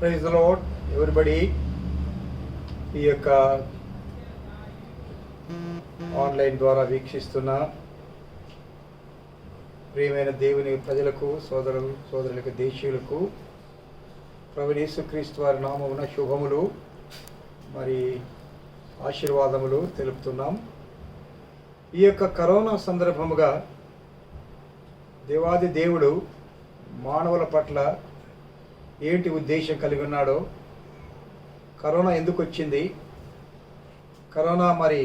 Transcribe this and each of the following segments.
Praise the lord everybody. ఈ యొక్క online ద్వారా వీక్షిస్తున్న ప్రియమైన దేవుని ప్రజలకు, సోదరులకు, దేశీయులకు ప్రభువైన యేసుక్రీస్తు వారి నామమున శుభములు మరి ఆశీర్వాదములు తెలుపుతున్నాం. ఈ యొక్క కరోనా సందర్భముగా దేవాది దేవుడు మానవుల పట్ల ఏంటి ఉద్దేశం కలిగి ఉన్నాడో, కరోనా ఎందుకు వచ్చింది, కరోనా మరి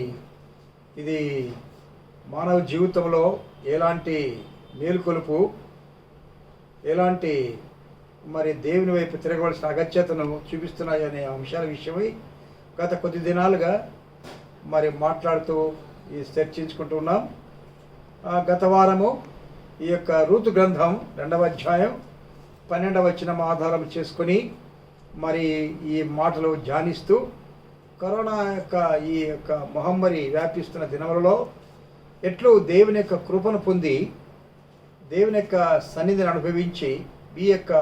ఇది మానవ జీవితంలో ఎలాంటి మేలుకొలుపు, ఎలాంటి మరి దేవుని వైపు తిరగవలసిన అగత్యతను చూపిస్తున్నాయనే అంశాల విషయమై గత కొద్ది దినాలుగా మరి మాట్లాడుతూ చర్చించుకుంటున్నాం. గత వారము ఈ యొక్క రూతు గ్రంథం 2వ అధ్యాయం 12వ వచనం ఆధారం చేసుకొని మరి ఈ మాటలు ధ్యానిస్తూ కరోనా ఈ యొక్క మహమ్మారి వ్యాపిస్తున్న దినములలో ఎట్లు దేవుని యొక్క కృపను పొంది దేవుని యొక్క సన్నిధిని అనుభవించి ఈ యొక్క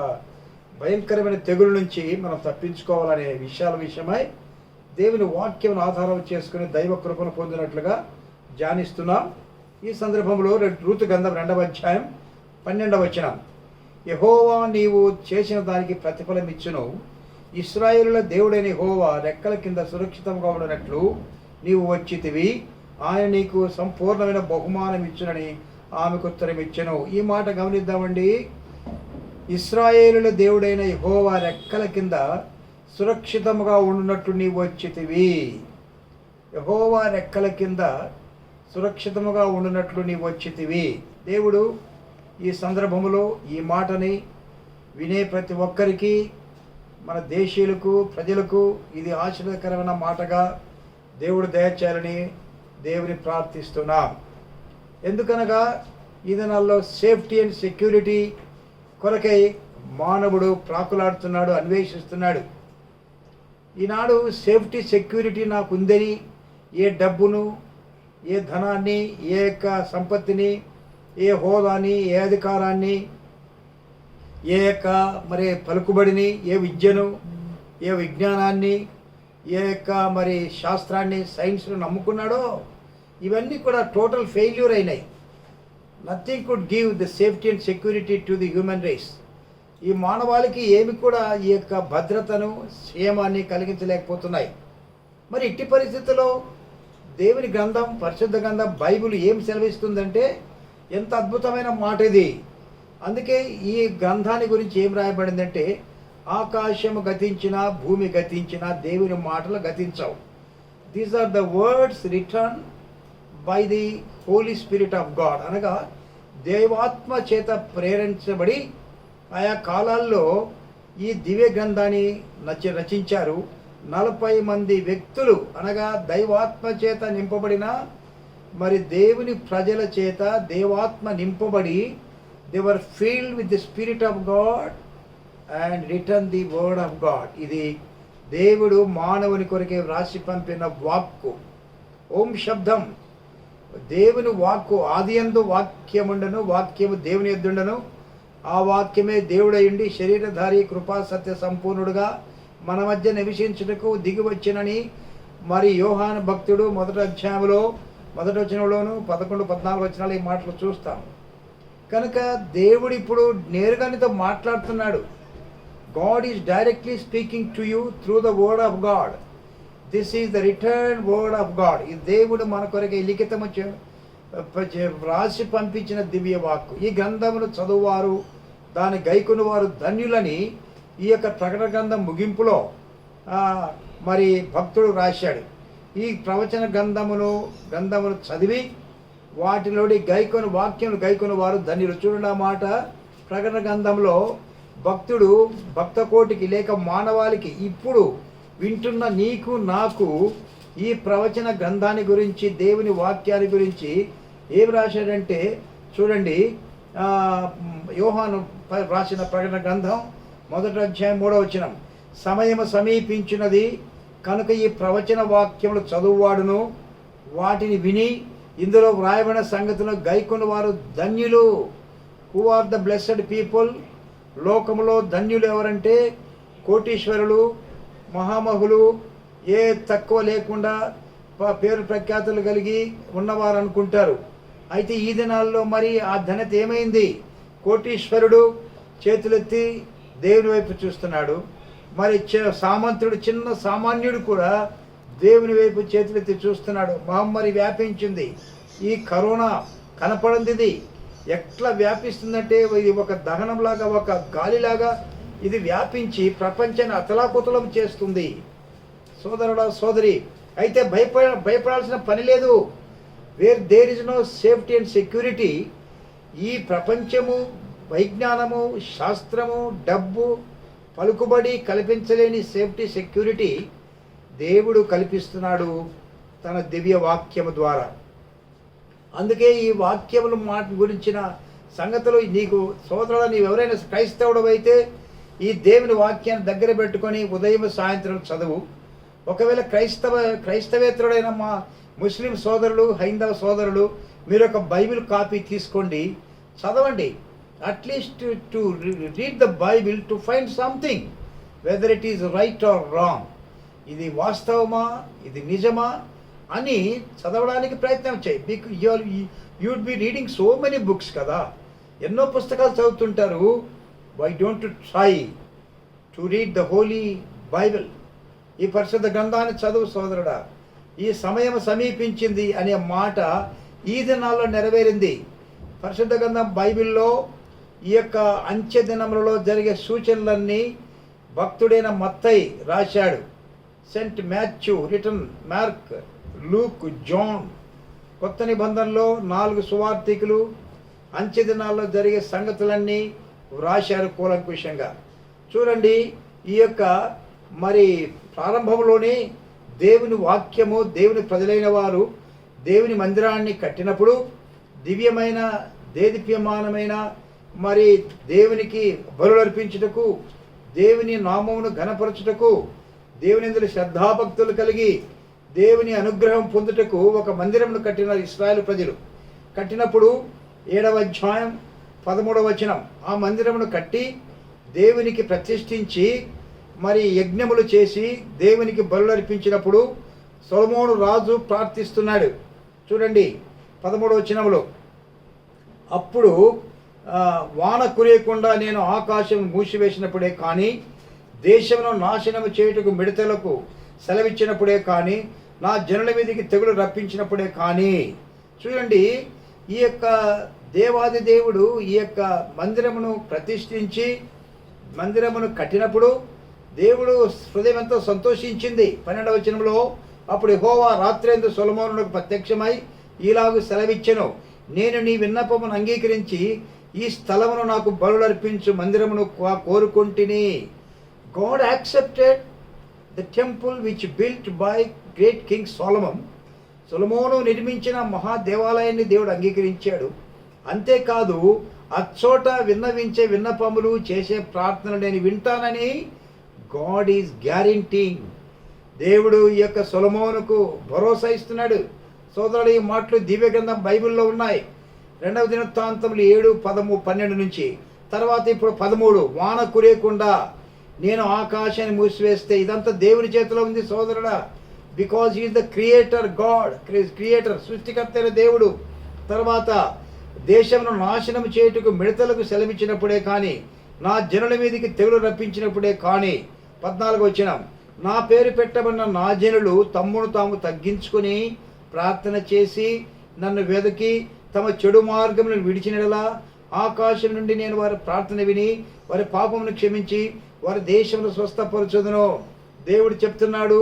భయంకరమైన తెగుల నుంచి మనం తప్పించుకోవాలనే విషయమై దేవుని వాక్యం ఆధారం చేసుకుని దైవ కృపను పొందినట్లుగా ధ్యానిస్తున్నాం. ఈ సందర్భంలో రూతు గ్రంథం 2వ అధ్యాయం 12వ వచనం, యెహోవా నీవు చేసిన దానికి ప్రతిఫలం ఇచ్చును, ఇశ్రాయేలుల దేవుడైన యెహోవా రెక్కల కింద సురక్షితంగా ఉండనట్లు నీవు వచ్చితివి, ఆయన నీకు సంపూర్ణమైన బహుమానం ఇచ్చునని ఆమెకు ఉత్తరం ఇచ్చెను. ఈ మాట గమనిద్దామండి. ఇశ్రాయేలుల దేవుడైన యెహోవా రెక్కల కింద సురక్షితంగా ఉండునట్లు నీవు వచ్చితివి. యెహోవా రెక్కల కింద సురక్షితముగా ఉండునట్లు నీవు వచ్చితివి. దేవుడు ఈ సందర్భములో ఈ మాటని వినే ప్రతి ఒక్కరికి, మన దేశీయులకు, ప్రజలకు ఇది ఆశీర్వదకరమైన మాటగా దేవుడు దయచేయాలని దేవుని ప్రార్థిస్తున్నాం. ఎందుకనగా ఈ దినాల్లో సేఫ్టీ అండ్ సెక్యూరిటీ కొరకై మానవుడు ప్రాకులాడుతున్నాడు, అన్వేషిస్తున్నాడు. ఈనాడు సేఫ్టీ సెక్యూరిటీ నాకు ఉందని ఏ డబ్బును, ఏ ధనాన్ని, ఏ యొక్క సంపత్తిని, ఏ హోదాని, ఏ అధికారాన్ని, ఏ యొక్క మరి పలుకుబడిని, ఏ విద్యను, ఏ విజ్ఞానాన్ని, ఏ యొక్క మరి శాస్త్రాన్ని, సైన్స్ను నమ్ముకున్నాడో ఇవన్నీ కూడా టోటల్ ఫెయిల్యూర్ అయినాయి. Nothing could give the safety and security to the human race. ఈ మానవాళికి ఏమి కూడా ఈ యొక్క భద్రతను, క్షేమాన్ని కలిగించలేకపోతున్నాయి. మరి ఇట్టి పరిస్థితుల్లో దేవుని గ్రంథం, పరిశుద్ధ గ్రంథం బైబిల్ ఏం సెలవిస్తుందంటే ఎంత అద్భుతమైన మాట ఇది. అందుకే ఈ గ్రంథాన్ని గురించి ఏం రాయబడిందంటే, ఆకాశము గతించిన, భూమి గతించిన, దేవుని మాటలు గతించవు. These are the words written by the Holy Spirit of God. అనగా దేవాత్మ చేత ప్రేరించబడి ఆయా కాలాల్లో ఈ దివ్య గ్రంథాన్ని రచించారు. 40 మంది వ్యక్తులు, అనగా దైవాత్మ చేత నింపబడిన మరి దేవుని ప్రజల చేత దేవాత్మ నింపబడి they were field with the spirit of God and return the word of God. ఇది దేవుడు మానవుని కొరకే వ్రాసి పంపిన వాక్కు, ఓం శబ్దం. దేవుని వాక్కు, ఆదియందు వాక్యముండను, వాక్యము దేవుని యొద్దుండను, ఆ వాక్యమే దేవుడయుండి శరీరధారి కృపా సత్య సంపూర్ణుడుగా మన మధ్య నివసించుటకు దిగి వచ్చినని మరి యోహాను భక్తుడు 1వ అధ్యాయంలో 1వ వచనంలోను 11, 14 వచనాలు ఈ మాటలు చూస్తాం. కనుక దేవుడు ఇప్పుడు నేరుగా నీతో మాట్లాడుతున్నాడు. God is directly speaking to you through the word of God. This is the return word of God. ఈ దేవుడు మన కొరకు లిఖితము రాసి పంపించిన దివ్య వాక్కు. ఈ గ్రంథమును చదువువారు, దాని గైకుని వారు ధన్యులని ఈ యొక్క ప్రకటన గ్రంథం ముగింపులో మరి భక్తుడు రాశాడు. ఈ ప్రవచన గ్రంథమును చదివి వాటిలోని గైకొని వాక్యములు గైకొని వారు ధన్యులు. చూడండి ఆ మాట ప్రకటన గ్రంథంలో భక్తుడు భక్త కోటికి లేక మానవాళికి, ఇప్పుడు వింటున్న నీకు నాకు ఈ ప్రవచన గ్రంథాన్ని గురించి, దేవుని వాక్యాన్ని గురించి ఏం రాశాడంటే చూడండి. యోహాను రాసిన ప్రకటన గ్రంథం 1వ అధ్యాయం 3వ వచనం, సమయము సమీపించినది కనుక ఈ ప్రవచన వాక్యములు చదువువాడును వాటిని విని ఇందులో వ్రాయబడిన సంగతులను గైకొని వారు ధన్యులు. Who are the blessed people? లోకములో ధన్యులు ఎవరంటే కోటీశ్వరులు, మహామహులు, ఏ తక్కువ లేకుండా పేరు ప్రఖ్యాతులు కలిగి ఉన్నవారు అనుకుంటారు. అయితే ఈ దినాల్లో మరి ఆ ఘనత ఏమైంది? కోటీశ్వరుడు చేతులెత్తి దేవుని వైపు చూస్తున్నాడు. మరి సామంతుడు, చిన్న సామాన్యుడు కూడా దేవుని వైపు చేతులెత్తి చూస్తున్నాడు. మహమ్మారి వ్యాపించింది. ఈ కరోనా కనపడింది. ఇది ఎట్లా వ్యాపిస్తుందంటే ఇది ఒక దహనంలాగా, ఒక గాలిలాగా ఇది వ్యాపించి ప్రపంచాన్ని అతలాకుతలం చేస్తుంది. సోదరుడా, సోదరి, అయితే భయపడాల్సిన పని లేదు. Where there is no safety and security. ఈ ప్రపంచము, వైజ్ఞానము, శాస్త్రము, డబ్బు, పలుకుబడి కల్పించలేని సేఫ్టీ, సెక్యూరిటీ దేవుడు కల్పిస్తున్నాడు తన దివ్య వాక్యము ద్వారా. అందుకే ఈ వాక్యముల మాట గురించిన సంగతులు నీకు సోదరుడు, నీవు ఎవరైనా క్రైస్తవుడు అయితే ఈ దేవుని వాక్యాన్ని దగ్గర పెట్టుకొని ఉదయం సాయంత్రం చదువు. ఒకవేళ క్రైస్తవేతరుడైన మా ముస్లిం సోదరులు, హైందవ సోదరులు, మీరు ఒక బైబిల్ కాపీ తీసుకోండి, చదవండి. At least to read the Bible to find something whether it is right or wrong. ఇది వాస్తవమా, ఇది నిజమా అని చదవడానికి ప్రయత్నం చేయి. You'd be reading so many books కదా, ఎన్నో పుస్తకాలు చదువుతుంటారు. Why don't try to read the holy Bible? ఈ పరిశుద్ధ గ్రంథాన్ని చదువు సోదరుడా. ఈ సమయం సమీపించింది అనే మాట ఈ దినాల్లో నెరవేరింది. పరిశుద్ధ గ్రంథం బైబిల్లో ఈ యొక్క అంచె దినములలో జరిగే సూచనలన్నీ భక్తుడైన మత్తయి రాశాడు. Saint Matthew written, Mark, Luke, John. కొత్త నిబంధనలో 4 సువార్తికులు అంచె దినాల్లో జరిగే సంగతులన్నీ వ్రాశారు కూలంకుషంగా. చూడండి, ఈ యొక్క మరి ప్రారంభంలోనే దేవుని వాక్యము, దేవుని ప్రజలైన వారు దేవుని మందిరాన్ని కట్టినప్పుడు దివ్యమైన, దేదీప్యమానమైన మరి దేవునికి బలులు అర్పించుటకు, దేవుని నామమును ఘనపరచుటకు, దేవుని యందు శ్రద్ధాభక్తులు కలిగి దేవుని అనుగ్రహం పొందుటకు ఒక మందిరమును కట్టిన ఇశ్రాయేలు ప్రజలు. కట్టినప్పుడు 7వ అధ్యాయం 13వ వచనం, ఆ మందిరమును కట్టి దేవునికి ప్రతిష్ఠించి మరి యజ్ఞములు చేసి దేవునికి బలులు అర్పించినప్పుడు సొలొమోను రాజు ప్రార్థిస్తున్నాడు. చూడండి 13వ వచనంలో, అప్పుడు వాన కురియకుండా నేను ఆకాశం మూసివేసినప్పుడే కానీ, దేశమును నాశనము చేయుటకు మిడతలకు సెలవిచ్చినప్పుడే కానీ, నా జనుల మీదకి తెగులు రప్పించినప్పుడే కానీ. చూడండి, ఈ యొక్క దేవాది దేవుడు ఈ యొక్క మందిరమును ప్రతిష్ఠించి మందిరమును కట్టినప్పుడు దేవుడు హృదయం ఎంతో సంతోషించింది. 12వ వచనంలో, అప్పుడు యెహోవా రాత్రేందు సొలొమోనునకు ప్రత్యక్షమై ఈలాగు సెలవిచ్చెను, నేను నీ విన్నపమును అంగీకరించి ఈ స్థలమును నాకు బలులు అర్పించు మందిరమును కోరుకుంటుని. God accepted the temple which built by great king Solomon. సొలొమోను నిర్మించిన మహాదేవాలయాన్ని దేవుడు అంగీకరించాడు. అంతేకాదు, అచ్చోట విన్నవించే విన్నపములు, చేసే ప్రార్థనలు నేను వింటానని గాడ్ ఈజ్ గ్యారంటీయింగ్. దేవుడు ఈ యొక్క సొలొమోనుకు భరోసా ఇస్తున్నాడు. సోదరులు, ఈ మాటలు దివ్య గ్రంథం బైబిల్లో ఉన్నాయి. 2వ దినవృత్తాంతములు 7:12 నుంచి. తర్వాత ఇప్పుడు 13, వాన కురియకుండా నేను ఆకాశాన్ని మూసివేస్తే. ఇదంతా దేవుని చేతిలో ఉంది సోదరుడా. Because he is the creator God, creator, సృష్టికర్త అయిన దేవుడు. తర్వాత దేశమును నాశనం చేయుటకు మిడతలకు సెలవిచ్చినప్పుడే కానీ, నా జనుల మీదకి తెగులు రప్పించినప్పుడే కానీ. 14వ వచనం, నా పేరు పెట్టబడిన నా జనులు తమ్మును తాము తగ్గించుకుని ప్రార్థన చేసి నన్ను వెదకి తమ చెడు మార్గములను విడిచినలా ఆకాశం నుండి నేను వారి ప్రార్థన విని వారి పాపమును క్షమించి వారి దేశమును స్వస్థపరచుదును. దేవుడు చెప్తున్నాడు,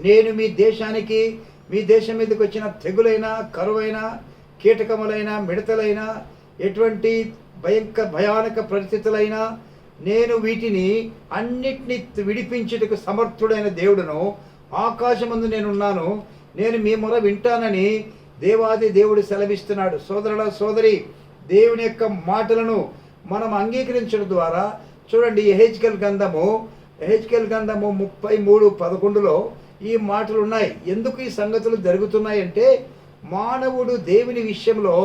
నేను మీ దేశానికి, మీ దేశం మీదకి వచ్చిన తెగులైనా, కరువైనా, కీటకములైనా, మిడతలైనా, ఎటువంటి భయానక పరిస్థితులైనా నేను వీటిని అన్నిటినీ విడిపించుటకు సమర్థుడైన దేవుడును. ఆకాశమందు నేనున్నాను, నేను మీ మొర వింటానని దేవాది దేవుడు సెలవిస్తున్నాడు. సోదరుల, సోదరి, దేవుని యొక్క మాటలను మనం అంగీకరించడం ద్వారా చూడండి, యెహెజ్కేలు గ్రంథము 33:11లో ఈ మాటలు ఉన్నాయి. ఎందుకు ఈ సంగతులు జరుగుతున్నాయంటే, మానవుడు దేవుని విషయంలో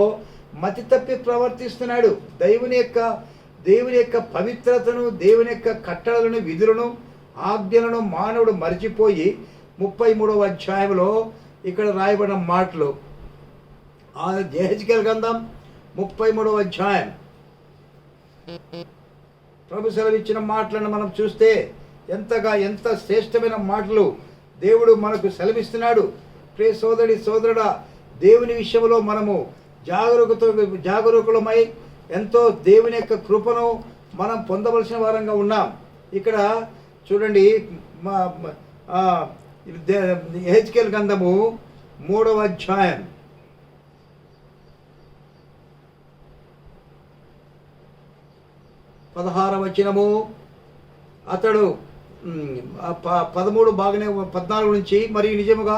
మతి తప్పి ప్రవర్తిస్తున్నాడు. దేవుని యొక్క పవిత్రతను, దేవుని యొక్క కట్టడలను, విధులను ఆజ్ఞలను మానవుడు మరిచిపోయి 33వ అధ్యాయంలో ఇక్కడ రాయబడిన మాటలు, ఆ యెహెజ్కేలు గ్రంథం 33వ అధ్యాయం ప్రభు సెలవిచ్చిన మాటలను మనం చూస్తే ఎంత శ్రేష్టమైన మాటలు దేవుడు మనకు సెలవిస్తున్నాడు. ప్రియ సోదరి సోదరుడా, దేవుని విషయంలో మనము జాగరూకులమై ఎంతో దేవుని యొక్క కృపను మనం పొందవలసిన వారంగా ఉన్నాం. ఇక్కడ చూడండి, యెహెజ్కేలు గ్రంథము 3వ అధ్యాయం 16వ వచనము. అతడు 13 బాగానే 14 నుంచి, మరియు నిజముగా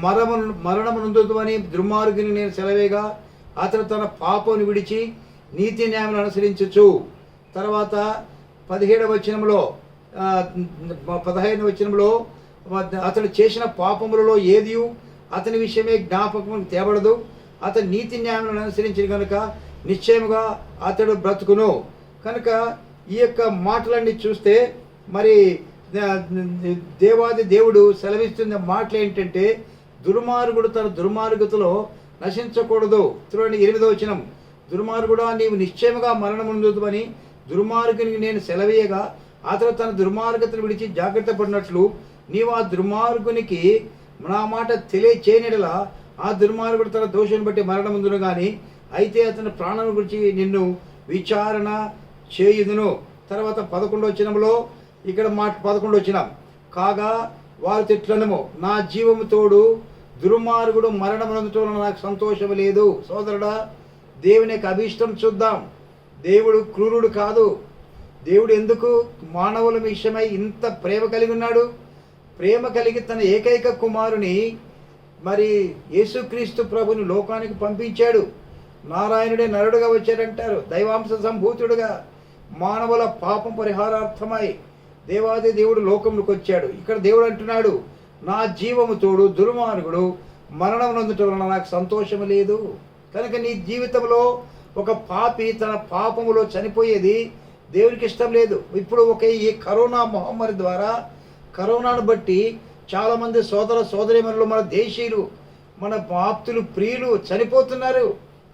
మరణము నొందుదువని దుర్మార్గుని నేను సెలవేగా అతడు తన పాపమును విడిచి నీతి న్యాయములను అనుసరించచ్చు. తర్వాత 17వ వచనంలో 15వ వచనంలో అతడు చేసిన పాపములలో ఏది అతని విషయమే జ్ఞాపకం తేబడదు. అతడు నీతి న్యాయములను అనుసరించిన కనుక నిశ్చయముగా అతడు బ్రతుకును. కనుక ఈ యొక్క మాటలన్నీ చూస్తే మరి దేవాది దేవుడు సెలవిస్తున్న మాటలు ఏంటంటే, దుర్మార్గుడు తన దుర్మార్గతలో నశించకూడదు. చూడండి 8వ వచనం, దుర్మార్గుడా నీవు నిశ్చయముగా మరణముందువని దుర్మార్గునికి నేను సెలవేయగా అతడు తన దుర్మార్గతను విడిచి జాగ్రత్త పడినట్లు నీవు ఆ దుర్మార్గునికి నా మాట తెలియచేయనిడలా ఆ దుర్మార్గుడు తన దోషాన్ని బట్టి మరణముందును కానీ అయితే అతని ప్రాణం గురించి నిన్ను విచారణ చేయుదును. తర్వాత 11వ వచనంలో ఇక్కడ 11వ వచనం, కాగా వారు తిట్లనము నా జీవము తోడు దుర్మార్గుడు మరణమునందుటోన నాకు సంతోషం లేదు. సోదరుడా, దేవుని యొక్క అభీష్టం చూద్దాం. దేవుడు క్రూరుడు కాదు. దేవుడు ఎందుకు మానవుల విషయమై ఇంత ప్రేమ కలిగి ఉన్నాడు? ప్రేమ కలిగి తన ఏకైక కుమారుని మరి యేసుక్రీస్తు ప్రభుని లోకానికి పంపించాడు. నారాయణుడే నరుడుగా వచ్చాడంటారు. దైవాంశ సంభూతుడుగా మానవుల పాపం పరిహారార్థమై దేవాది దేవుడు లోకంలోకి వచ్చాడు. ఇక్కడ దేవుడు అంటున్నాడు, నా జీవము తోడు దుర్మార్గుడు మరణం నొందుట వలన నాకు సంతోషం లేదు. కనుక నీ జీవితంలో ఒక పాపి తన పాపములో చనిపోయేది దేవునికి ఇష్టం లేదు. ఇప్పుడు ఈ కరోనా మహమ్మారి ద్వారా, కరోనాను బట్టి చాలామంది సోదర సోదరీమణులు, మన దేశీయులు, మన ఆప్తులు, ప్రియులు చనిపోతున్నారు.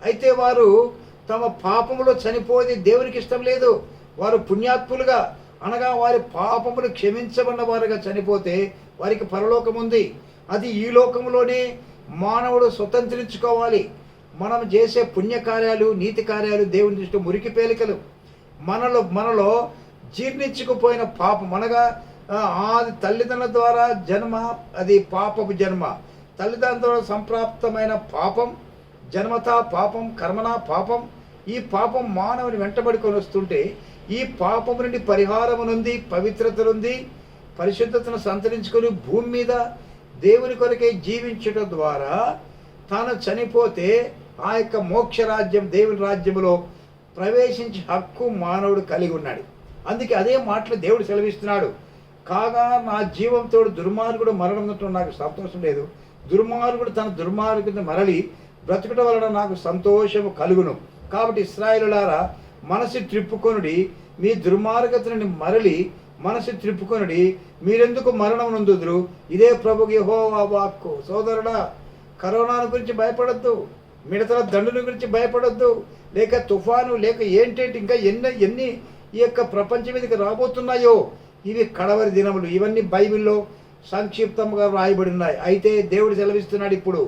అయితే వారు తమ పాపములో చనిపోయేది దేవునికి ఇష్టం లేదు. వారు పుణ్యాత్ములుగా, అనగా వారి పాపములు క్షమించబడిన వారుగా చనిపోతే వారికి పరలోకం ఉంది. అది ఈ లోకంలోనే మానవుడు స్వతంత్రించుకోవాలి. మనం చేసే పుణ్యకార్యాలు, నీతి కార్యాలు దేవుని దృష్టి మురికి పేలికలు. మనలో జీర్ణించుకుపోయిన పాపం, అనగా ఆది తల్లిదండ్రుల ద్వారా జన్మ, అది పాపపు జన్మ. తల్లిదండ్రుల ద్వారా సంప్రాప్తమైన పాపం, జన్మతా పాపం, కర్మనా పాపం. ఈ పాపం మానవుని వెంటబడుకొని వస్తుంటే ఈ పాపము నుండి పరిహారమునుంది, పవిత్రతనుంది, పరిశుద్ధతను సంతరించుకొని భూమి మీద దేవుని కొరకే జీవించడం ద్వారా తాను చనిపోతే ఆ యొక్క మోక్ష రాజ్యం, దేవుని రాజ్యములో ప్రవేశించే హక్కు మానవుడు కలిగి ఉన్నాడు. అందుకే అదే మాటలు దేవుడు సెలవిస్తున్నాడు, కాగా నా జీవంతో దుర్మార్గుడు మరణంతో నాకు సంతోషం లేదు. దుర్మార్గుడు తన దుర్మార్గుడిని మరలి బ్రతకడం వలన నాకు సంతోషము కలుగును. కాబట్టి ఇశ్రాయేలులారా, మనసు త్రిప్పుకొనుడి, మీ దుర్మార్గతని మరలి మనసు త్రిప్పుకొనుడి, మీరెందుకు మరణం నొందుదురు? ఇదే ప్రభువు యెహోవా వాక్కు. సోదరుడా, కరోనాను గురించి భయపడద్దు, మిడతల దండుల గురించి భయపడద్దు, లేక తుఫాను, లేక ఏంటంటే ఇంకా ఎన్ని ఈ యొక్క ప్రపంచం మీదకి రాబోతున్నాయో, ఇవి కడవరి దినములు. ఇవన్నీ బైబిల్లో సంక్షిప్తంగా రాయబడి ఉన్నాయి. అయితే దేవుడు సెలవిస్తున్నాడు, ఇప్పుడు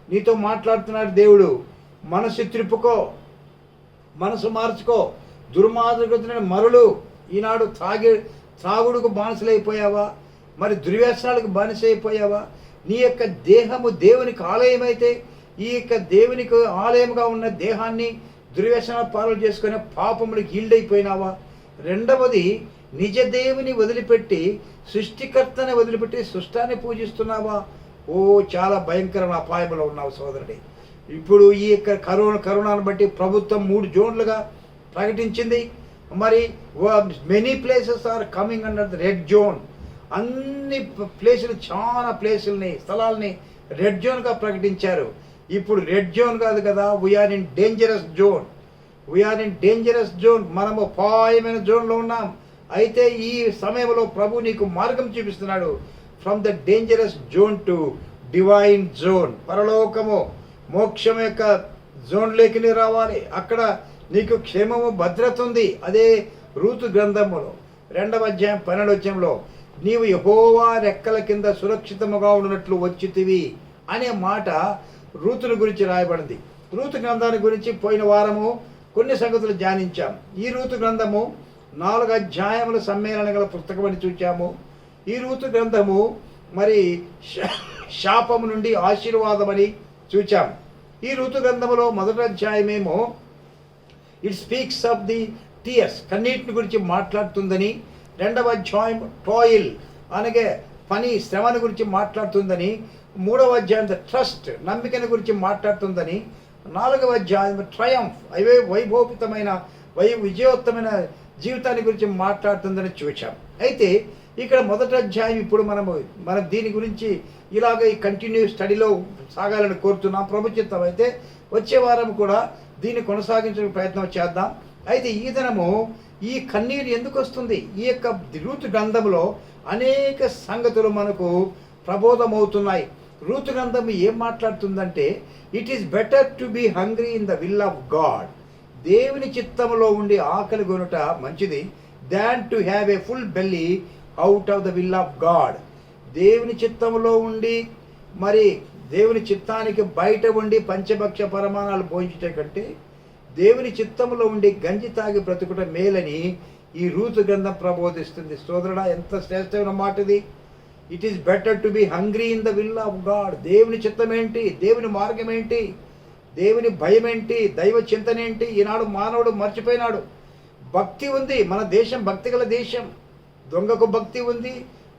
నీతో మాట్లాడుతున్నాడు దేవుడు, మనసు త్రిప్పుకో, మనసు మార్చుకో, దుర్మార్గతను మరులు. ఈనాడు త్రాగుడుకు బానిసలైపోయావా? మరి దుర్వ్యసనాలకు బానిస అయిపోయావా? నీ యొక్క దేహము దేవునికి ఆలయమైతే ఈ యొక్క దేవునికి ఆలయంగా ఉన్న దేహాన్ని దుర్వ్యసన పాలన చేసుకునే పాపములకు ఈల్డైపోయినావా? రెండవది, నిజ దేవుని వదిలిపెట్టి సృష్టికర్తని వదిలిపెట్టి సృష్టాన్ని పూజిస్తున్నావా? చాలా భయంకరమైన అపాయంలో ఉన్నావు సోదరుడి. ఇప్పుడు ఈ యొక్క కరోనాను బట్టి ప్రభుత్వం 3 జోన్లుగా ప్రకటించింది. మరి many places are coming under the red zone. అన్ని ప్లేసులు, చాలా ప్లేసుల్ని, స్థలాల్ని రెడ్ జోన్గా ప్రకటించారు. ఇప్పుడు రెడ్ జోన్ కాదు కదా, we are in dangerous zone. We are in dangerous zone. మనము అపాయమైన జోన్లో ఉన్నాం. అయితే ఈ సమయంలో ప్రభు నీకు మార్గం చూపిస్తున్నాడు. From the dangerous zone to divine zone. పరలోకము మోక్షం యొక్క జోన్లోకి నీ రావాలి. అక్కడ నీకు క్షేమము భద్రత ఉంది. అదే రూతు గ్రంథములో 2వ అధ్యాయం 12వ వచనంలో నీవు యెహోవా రెక్కల కింద సురక్షితముగా ఉన్నట్లు వచ్చితివి అనే మాట రూతుని గురించి రాయబడింది. రూతు గ్రంథాన్ని గురించి పోయిన వారము కొన్ని సంగతులు ధ్యానించాం. ఈ రూతు గ్రంథము 4 అధ్యాయముల సమ్మేళన గల పుస్తకం అని చూచాము. ఈ రూతు గ్రంథము మరి శాపము నుండి ఆశీర్వాదమని చూచాం. ఈ రూతు గ్రంథములో 1వ అధ్యాయమేమో it speaks of the tears, కన్నీటిని గురించి మాట్లాడుతుందని. 2వ అధ్యాయం టాయిల్ అనగా పని, శ్రమను గురించి మాట్లాడుతుందని. 3వ అధ్యాయం ట్రస్ట్, నమ్మికను గురించి మాట్లాడుతుందని. 4వ అధ్యాయం ట్రయంఫ్, వైభోపితమైన విజయోత్తమైన జీవితాన్ని గురించి మాట్లాడుతుందని చూచాం. అయితే ఇక్కడ 1వ అధ్యాయం ఇప్పుడు మనం దీని గురించి ఇలాగ ఈ కంటిన్యూ స్టడీలో సాగాలని కోరుతున్నాం. ప్రభు చిత్తం అయితే వచ్చే వారం కూడా దీన్ని కొనసాగించడానికి ప్రయత్నం చేద్దాం. అయితే ఈ దినము ఈ కన్నీరు ఎందుకు వస్తుంది? ఈ యొక్క రూతు గ్రంథంలో అనేక సంగతులు మనకు ప్రబోధమవుతున్నాయి. రూతు గ్రంథం ఏం మాట్లాడుతుందంటే it is better to be hungry in the will of God. దేవుని చిత్తంలో ఉండి ఆకలి కొనుట మంచిది than to have a full belly out of the will of God. దేవుని చిత్తంలో ఉండి మరి దేవుని చిత్తానికి బయట ఉండి పంచభక్ష పరమాణాలు భోజించే కంటే దేవుని చిత్తంలో ఉండి గంజి తాగి బ్రతుకుట మేలని ఈ రూతు గ్రంథం ప్రబోధిస్తుంది. సోదరుడా, ఎంత శ్రేష్టమైన మాట ఇది. It is better to B hungry in the will of God. దేవుని చిత్తం ఏంటి? దేవుని మార్గం ఏంటి? దేవుని భయం ఏంటి? దైవ చింతన ఏంటి? ఈనాడు మానవుడు మర్చిపోయినాడు. భక్తి ఉంది, మన దేశం భక్తి గల దేశం. దొంగకు భక్తి ఉంది,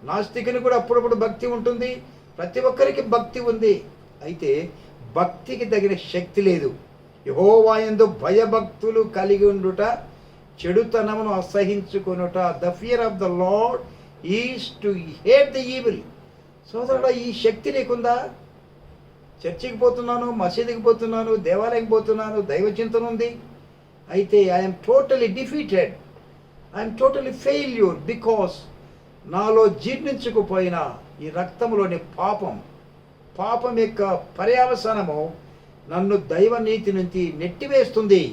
నాస్తికుని కూడా అప్పుడప్పుడు భక్తి ఉంటుంది, ప్రతి ఒక్కరికి భక్తి ఉంది. అయితే భక్తికి తగిన శక్తి లేదు. యెహోవా యందు భయభక్తులు కలిగి ఉండుట, చెడుతనమును అసహించుకొనుట. The fear of the Lord is to hate the evil. సోదరుడా, ఈ శక్తి లేకుందా? చర్చికి పోతున్నాను, మసీదుకి పోతున్నాను, దేవాలయంకి పోతున్నాను, దైవ చింతన ఉంది. అయితే I'm totally defeated, I'm totally failure because నాలో జీర్ణించుకుపోయిన ఈ రక్తంలోని పాపం యొక్క పర్యావసానము నన్ను దైవ నీతి నుంచి నెట్టివేస్తుంది.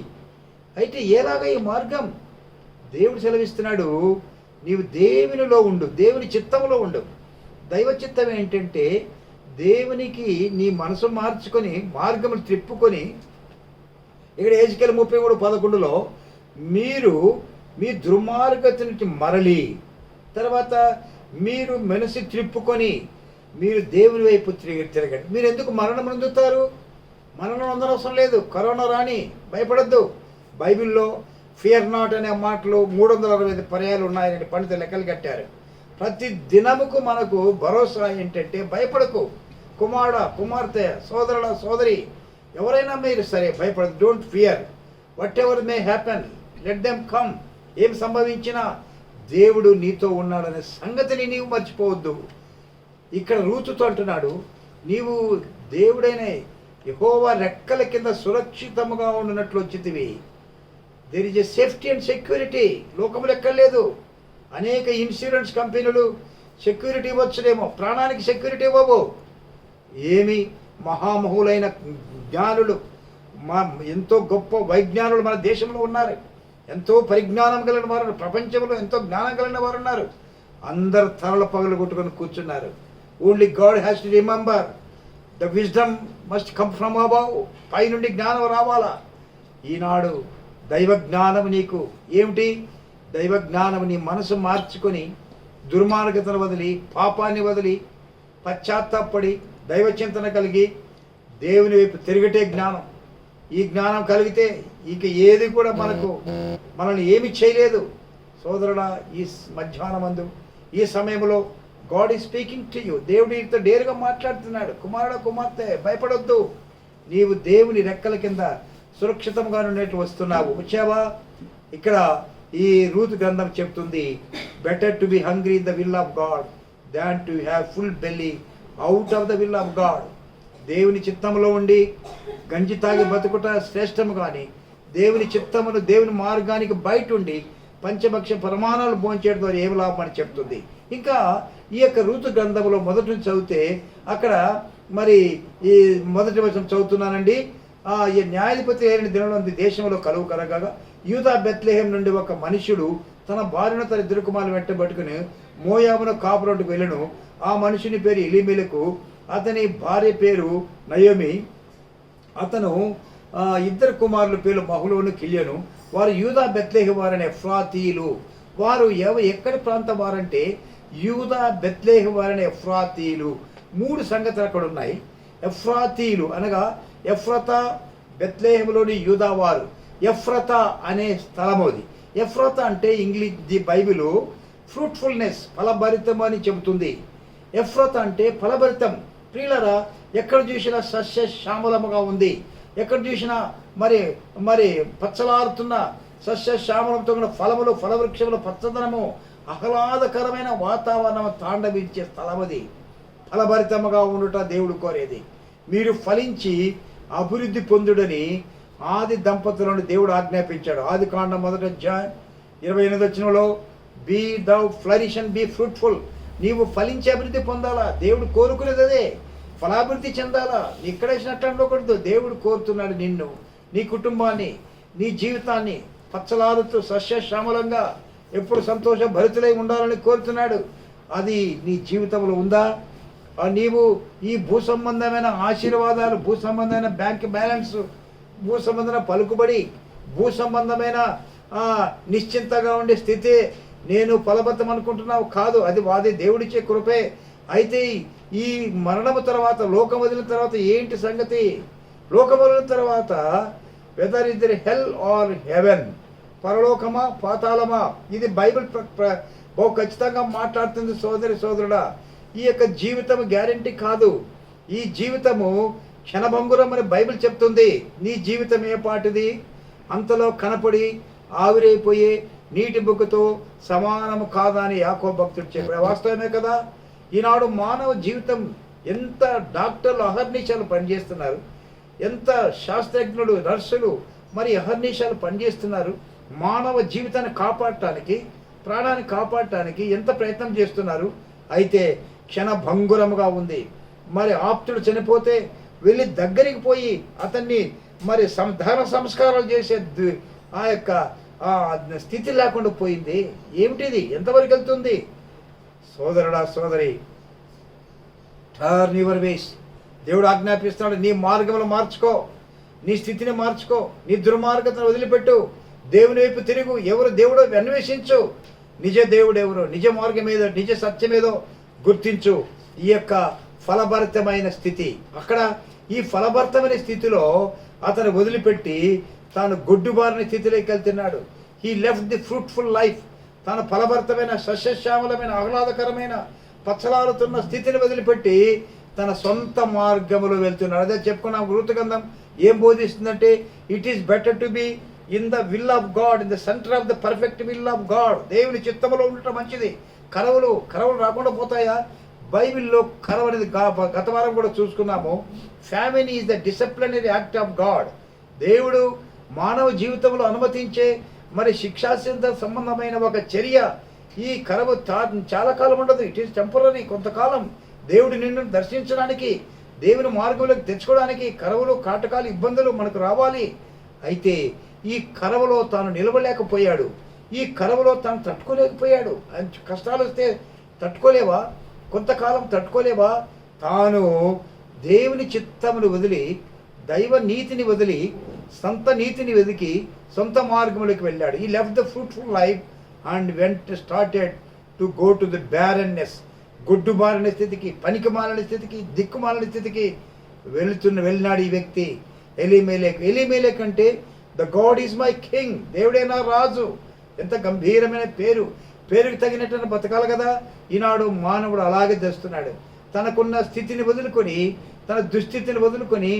అయితే ఎలాగ ఈ మార్గం? దేవుడు సెలవిస్తున్నాడు, నీవు దేవునిలో ఉండు, దేవుని చిత్తంలో ఉండు. దైవ చిత్తం ఏంటంటే దేవునికి నీ మనసు మార్చుకొని మార్గములు త్రిప్పుకొని, ఇక్కడ హెజ్కేలు 33:11లో మీరు మీ దుర్మార్గత నుంచి మరలి తర్వాత మీరు మనసు త్రిప్పుకొని మీరు దేవుని వైపు తిరగండి. మీరు ఎందుకు మరణం పొందుతారు? మరణం అందనవసరం లేదు. కరోనా రాని భయపడద్దు. బైబిల్లో ఫియర్ నాట్ అనే మాటలు 365 పర్యాలు ఉన్నాయని పండితులు లెక్కలు కట్టారు. ప్రతి దినముకు మనకు భరోసా ఏంటంటే భయపడకు. కుమార్తె, సోదరుల, సోదరి, ఎవరైనా మీరు సరే భయపడదు. Don't fear whatever may happen, let them come. ఏం సంభవించినా దేవుడు నీతో ఉన్నాడనే సంగతిని నీవు మర్చిపోవద్దు. ఇక్కడ రూతుతో అంటున్నాడు, నీవు దేవుడైన యెహోవా రెక్కల కింద సురక్షితముగా ఉన్నట్లు వచ్చితివి. There is a safety and security. లోకములు ఎక్కర్లేదు. అనేక ఇన్సూరెన్స్ కంపెనీలు సెక్యూరిటీ ఇవ్వచ్చునేమో, ప్రాణానికి సెక్యూరిటీ ఇవ్వవు. ఏమి మహామహులైన జ్ఞానులు, ఎంతో గొప్ప వైజ్ఞానులు మన దేశంలో ఉన్నారు. ఎంతో పరిజ్ఞానం కలిగిన వారు, ప్రపంచంలో ఎంతో జ్ఞానం కలిగిన వారు ఉన్నారు. అందరు తలల పగలు కొట్టుకొని కూర్చున్నారు. Only God has to remember the wisdom must come from above. పైనుండి జ్ఞానం రావాలా. ఈనాడు దైవ జ్ఞానం నీకు ఏమిటి? దైవ జ్ఞానం నీ మనసు మార్చుకొని దుర్మార్గతను వదిలి, పాపాన్ని వదిలి, పశ్చాత్తాపడి, దైవ చింతన కలిగి దేవుని వైపు తిరిగటే జ్ఞానం. ఈ జ్ఞానం కలిగితే ఇక ఏది కూడా మనల్ని ఏమి చేయలేదు. సోదరుడా, ఈ మధ్యాహ్నమందు ఈ సమయంలో God is speaking to you. దేవుడు నీతో డేరుగా మాట్లాడుతున్నాడు. కుమారుడా, కుమార్తె, భయపడొద్దు. నీవు దేవుని రెక్కల కింద సురక్షితంగా ఉండేట్టు వస్తున్నావు. వచ్చావా? ఇక్కడ ఈ రూతు గ్రంథం చెప్తుంది, better to B hungry in the will of God than to have full belly out of the will of God. దేవుని చిత్తంలో ఉండి గంజి తాగి బతుకుట శ్రేష్టము, కానీ దేవుని చిత్తమును, దేవుని మార్గానికి బయట ఉండి పంచభక్ష ప్రమాణాలు భోంచేయడం ద్వారా ఏమి లాభం అని చెప్తుంది. ఇంకా ఈ యొక్క ఋతు గ్రంథంలో మొదటి నుంచి చదివితే అక్కడ మరి ఈ మొదటి వచనం చదువుతున్నానండి. ఈ న్యాయాధిపతి అయిన దినంలో దేశంలో కలువు కలగగా యూదా బెత్లెహేం నుండి ఒక మనుష్యుడు తన భార్యను తన ఇద్దరు కుమారులు వెంటబట్టుకుని మోయాబును కాపురోడ్డుకు వెళ్ళను. ఆ మనుషుని పేరు ఎలీమెలకు, అతని భార్య పేరు నయోమి. అతను ఇద్దరు కుమారుల పేరు మహులోను కిల్యను. వారు యూదా బెత్లెహేం వారని ఎఫ్రాతీయులు. వారు ఎక్కడి ప్రాంతం వారంటే యూదా బెత్లెహేం వారని ఎఫ్రాతీయులు. 3 సంగతులు అక్కడ ఉన్నాయి. ఎఫ్రాతీయులు అనగా ఎఫ్రతా, బెత్లెహేములోని యూదా వారు. ఎఫ్రతా అనే స్థలం అది. ఎఫ్రతా అంటే ఇంగ్లీష్ ది బైబిల్ ఫ్రూట్ఫుల్నెస్, ఫలభరితం అని చెబుతుంది. ఎఫ్రతా అంటే ఫలభరితం. ప్రియులరా, ఎక్కడ చూసినా సస్య శ్యామలముగా ఉంది. ఎక్కడ చూసినా మరి మరి పచ్చలారుతున్న సస్య శ్యామలంతో ఉన్న ఫలములు, ఫలవృక్షములు, పచ్చదనము, ఆహ్లాదకరమైన వాతావరణం తాండవించే స్థలం అది. ఫలభరితముగా ఉండుట దేవుడు కోరేది. మీరు ఫలించి అభివృద్ధి పొందుడని ఆది దంపతులను దేవుడు ఆజ్ఞాపించాడు. ఆది కాండం 1:28 వచనంలో be thou flourish and be fruitful. నీవు ఫలించి అభివృద్ధి పొందాలా. దేవుడు కోరుకునేది అదే, ఫలాభివృద్ధి చెందాలా. ఇక్కడేసినట్టు ఉండకూడదు. దేవుడు కోరుతున్నాడు నిన్ను, నీ కుటుంబాన్ని, నీ జీవితాన్ని పచ్చలారుతూ సస్యశ్యామలంగా ఎప్పుడు సంతోష భరితులై ఉండాలని కోరుతున్నాడు. అది నీ జీవితంలో ఉందా? నీవు ఈ భూ సంబంధమైన ఆశీర్వాదాలు, భూ సంబంధమైన బ్యాంక్ బ్యాలెన్స్, భూ సంబంధమైన పలుకుబడి, భూ సంబంధమైన నిశ్చింతగా ఉండే స్థితి నేను ఫలబద్ధం అనుకుంటున్నావు కాదు. అది దేవుడిచ్చే కృపే. అయితే ఈ మరణము తర్వాత, లోకం వదిలిన తర్వాత ఏంటి సంగతి? లోకం వదిలిన తర్వాత whether is there hell or heaven, పరలోకమా పాతాళమా, ఇది బైబిల్ బహు ఖచ్చితంగా మాట్లాడుతుంది. సోదరి సోదరుడా, ఈ యొక్క జీవితం గ్యారంటీ కాదు. ఈ జీవితము క్షణభంగురం అని బైబిల్ చెప్తుంది. నీ జీవితం ఏ పాటిది? అంతలో కనపడి ఆవిరైపోయే నీటి బుగ్గతో సమానము కాదా అని యాకోబు భక్తుడు చెప్పాడు. వాస్తవమే కదా. ఈనాడు మానవ జీవితం ఎంత డాక్టర్లు అహర్నిశాలు పనిచేస్తున్నారు, ఎంత శాస్త్రజ్ఞులు, నర్సులు మరి అహర్నిశాలు పనిచేస్తున్నారు. మానవ జీవితాన్ని కాపాడటానికి, ప్రాణాన్ని కాపాడటానికి ఎంత ప్రయత్నం చేస్తున్నారు. అయితే క్షణభంగురముగా ఉంది. మరి ఆప్తుడు చనిపోతే వెళ్ళి దగ్గరికి పోయి అతన్ని మరి దహన సంస్కారాలు చేసే ఆ యొక్క స్థితి లేకుండా పోయింది. ఏమిటిది? ఎంతవరకు వెళ్తుంది? సోదరుడా, సోదరి, టర్న్ యువర్ వేస్. దేవుడు ఆజ్ఞాపిస్తున్నాడు, నీ మార్గంలో మార్చుకో, నీ స్థితిని మార్చుకో, నీ దుర్మార్గతను వదిలిపెట్టు, దేవుని వైపు తిరుగు. ఎవరు దేవుడో అన్వేషించు. నిజ దేవుడు ఎవరో, నిజ మార్గం ఏదో, నిజ సత్యం ఏదో గుర్తించు. ఈ యొక్క ఫలభరితమైన స్థితి, అక్కడ ఈ ఫలభరితమైన స్థితిలో అతను వదిలిపెట్టి తాను గొడ్డుబారిన స్థితిలోకి వెళ్తున్నాడు. He left the fruitful life. తాను ఫలభరితమైన సస్యశ్యామలమైన ఆహ్లాదకరమైన పచ్చలారుతున్న స్థితిని వదిలిపెట్టి తన సొంత మార్గములో వెళ్తున్నాడు. అదే చెప్పుకున్నాం. ఋతు గ్రంథం ఏం బోధిస్తుందంటే, it is better to be in the will of God, in the centre of the perfect will of God. దేవుని చిత్తములో ఉండటం మంచిది. కరవులు రాకుండా పోతాయా? బైబిల్లో కరవ అనేది గత వారం కూడా చూసుకున్నాము. Family is the disciplinary act of God. దేవుడు మానవ జీవితంలో అనుమతించే మరి శిక్షాసిద్ధ సంబంధమైన ఒక చర్య. ఈ కరవ చాలా కాలం ఉండదు. ఇట్ ఈస్ టెంపరరీ, కొంతకాలం. దేవుడు నిన్ను దర్శించడానికి, దేవుని మార్గంలోకి తెచ్చుకోవడానికి కరవులు, కాటకాలు, ఇబ్బందులు మనకు రావాలి. అయితే ఈ కరవలో తాను నిలవలేకపోయాడు. ఈ కరవలో తాను తట్టుకోలేకపోయాడు. కష్టాలు వస్తే తట్టుకోలేవా? కొంతకాలం తట్టుకోలేవా? తాను దేవుని చిత్తమును వదిలి, దైవ నీతిని వదిలి, సొంత నీతిని వెతికి సొంత మార్గంలోకి వెళ్ళాడు. ఈ left the fruitful life and went started to go to the barrenness. గొడ్డుబారిన స్థితికి, పనికిమాలిన స్థితికి, దిక్కుమాలిన స్థితికి వెళ్ళినాడు ఈ వ్యక్తి. ఎలీమెలెక్ అంటే the God is my king, దేవుడైనా రాజు. ఎంత గంభీరమైన పేరు. పేరుకి తగినట్టు బతకాలి కదా. ఈనాడు మానవుడు అలాగే చేస్తున్నాడు. తనకున్న స్థితిని వదులుకొని, తన దుస్థితిని వదులుకొని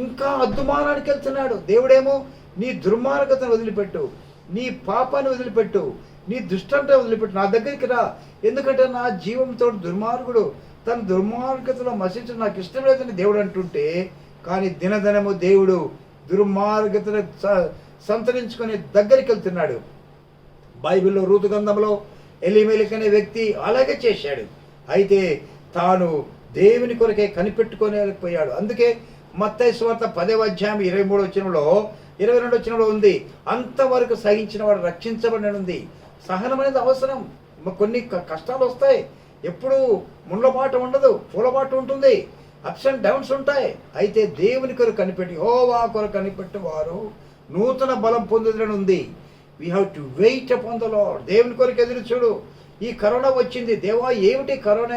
ఇంకా అద్దుమానానికి వెళ్తున్నాడు. దేవుడేమో నీ దుర్మార్గతను వదిలిపెట్టు, నీ పాపాన్ని వదిలిపెట్టు, నీ దుష్టంతో వదిలిపెట్టు, నా దగ్గరికి రా. ఎందుకంటే నా జీవంతో దుర్మార్గుడు తన దుర్మార్గతలో మసించడం నాకు ఇష్టం లేదని దేవుడు అంటుంటే, కానీ దినదినము దేవుడు దుర్మార్గతను సంతరించుకొని దగ్గరికి వెళ్తున్నాడు. బైబిల్లో రూతు గ్రంథంలో ఎలీమెలెకు అనే వ్యక్తి అలాగే చేశాడు. అయితే తాను దేవుని కొరకే కనిపెట్టుకోలేకపోయాడు. అందుకే మత్తయి సువార్త 10వ అధ్యాయం 23వ వచనంలో 22వ వచనంలో ఉంది, అంతవరకు సహించిన వాడు రక్షించబడిన ఉంది. సహనం అనేది అవసరం. కొన్ని కష్టాలు వస్తాయి, ఎప్పుడు ముళ్ళబాట ఉండదు, పూలబాట ఉంటుంది, అప్స్ అండ్ డౌన్స్ ఉంటాయి. అయితే దేవుని కొరకు కనిపెట్టి యెహోవా కొరకు కనిపెట్టి వారు నూతన బలం పొందుదలని ఉంది. We have to wait upon the lord. దేవుని కొరకు ఎదురు చూడు. ఈ కరోనా వచ్చింది, దేవా ఏమిటి కరోనా,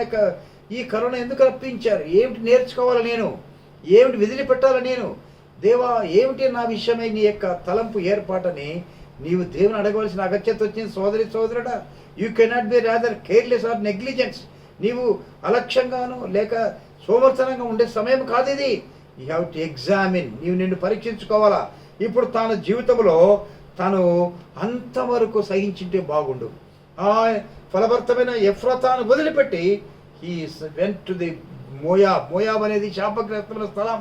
ఈ కరోనా ఎందుకు రప్పించారు, ఏమిటి నేర్చుకోవాలి నేను, ఏమిటి వదిలిపెట్టాలి నేను, దేవా ఏమిటి నా విషయమై నీ యొక్క తలంపు ఏర్పాటని నీవు దేవుని అడగవలసిన అగత్యత వచ్చింది. సోదరుడా, you cannot be rather careless or negligence. నీవు అలక్ష్యంగాను లేక సోమర్తనంగా ఉండే సమయం కాదు ఇది. You have to examine. నీవు నిన్ను పరీక్షించుకోవాలా. ఇప్పుడు తన జీవితంలో తను అంతవరకు సహించింటే బాగుండు. ఆ ఫలభర్తమైన ఎఫ్రాతాను వదిలిపెట్టి he went to the Moab అనేది శాపగ్రస్తమైన స్థలం.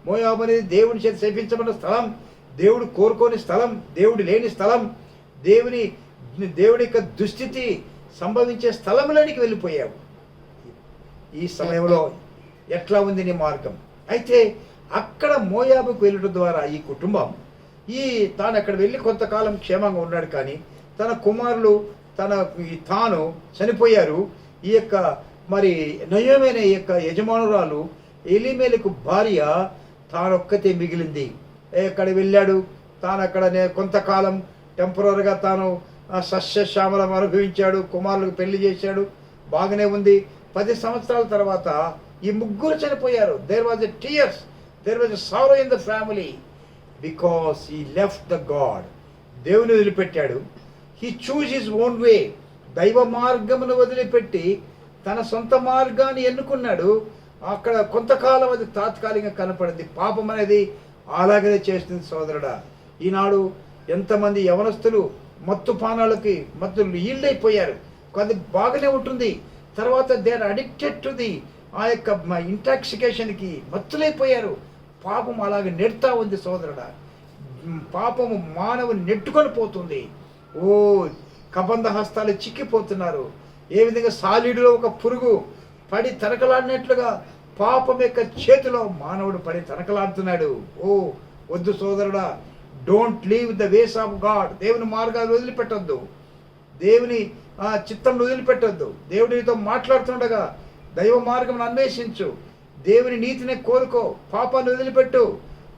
మోయాబ్ అనేది దేవుని చేత శపించబడిన స్థలం, దేవుడు కోరుకోని స్థలం, దేవుడు లేని స్థలం, దేవుడి యొక్క దుస్థితి సంభవించే స్థలంలోనికి వెళ్ళిపోయావు. ఈ సమయంలో ఎట్లా ఉంది నీ మార్గం? అయితే అక్కడ మోయాబుకు వెళ్ళడం ద్వారా ఈ కుటుంబం తాను అక్కడ వెళ్ళి కొంతకాలం క్షేమంగా ఉన్నాడు. కానీ తన కుమారులు తాను చనిపోయారు. ఈ యొక్క మరి నయోమి ఈ యొక్క యజమానురాలు ఎలీమెలెకు భార్య తానొక్కతే మిగిలింది. ఎక్కడ వెళ్ళాడు, తాను అక్కడ కొంతకాలం టెంపరీగా తాను సస్యశ్యామలం అనుభవించాడు, కుమారులకు పెళ్లి చేశాడు, బాగానే ఉంది. 10 సంవత్సరాల తర్వాత ఈ ముగ్గురు చనిపోయారు. There was a tears, there was a sorrow in the family because he left the God. దేవుని వదిలిపెట్టాడు. He choose his own way. దైవ మార్గమును వదిలిపెట్టి తన సొంత మార్గాన్ని ఎన్నుకున్నాడు. అక్కడ కొంతకాలం అది తాత్కాలికంగా కనపడింది. పాపం అనేది అలాగనే చేస్తుంది సోదరుడా. ఈనాడు ఎంతమంది యవనస్తులు మత్తు పానాలకి ఈల్డైపోయారు. కొద్ది బాగానే ఉంటుంది, తర్వాత they are addicted to the ఆ యొక్క ఇంటాక్సికేషన్కి మత్తులైపోయారు. పాపం అలాగే నెడుతూ ఉంది సోదరుడా. పాపము మానవుని నెట్టుకొని పోతుంది. కబంధ హస్తాలు చిక్కిపోతున్నారు. ఏ విధంగా సాలిడులో ఒక పురుగు పడి తనకలాడినట్లుగా పాపం యొక్క చేతిలో మానవుడు పడి తనకలాడుతున్నాడు. వద్దు సోదరుడా, don't leave the ways of God. దేవుని మార్గాలు వదిలిపెట్టొద్దు, దేవుని చిత్తంలో వదిలిపెట్టొద్దు. దేవుడితో మాట్లాడుతుండగా దైవ మార్గం అన్వేషించు, దేవుని నీతిని కోరుకో, పాపాన్ని వదిలిపెట్టు,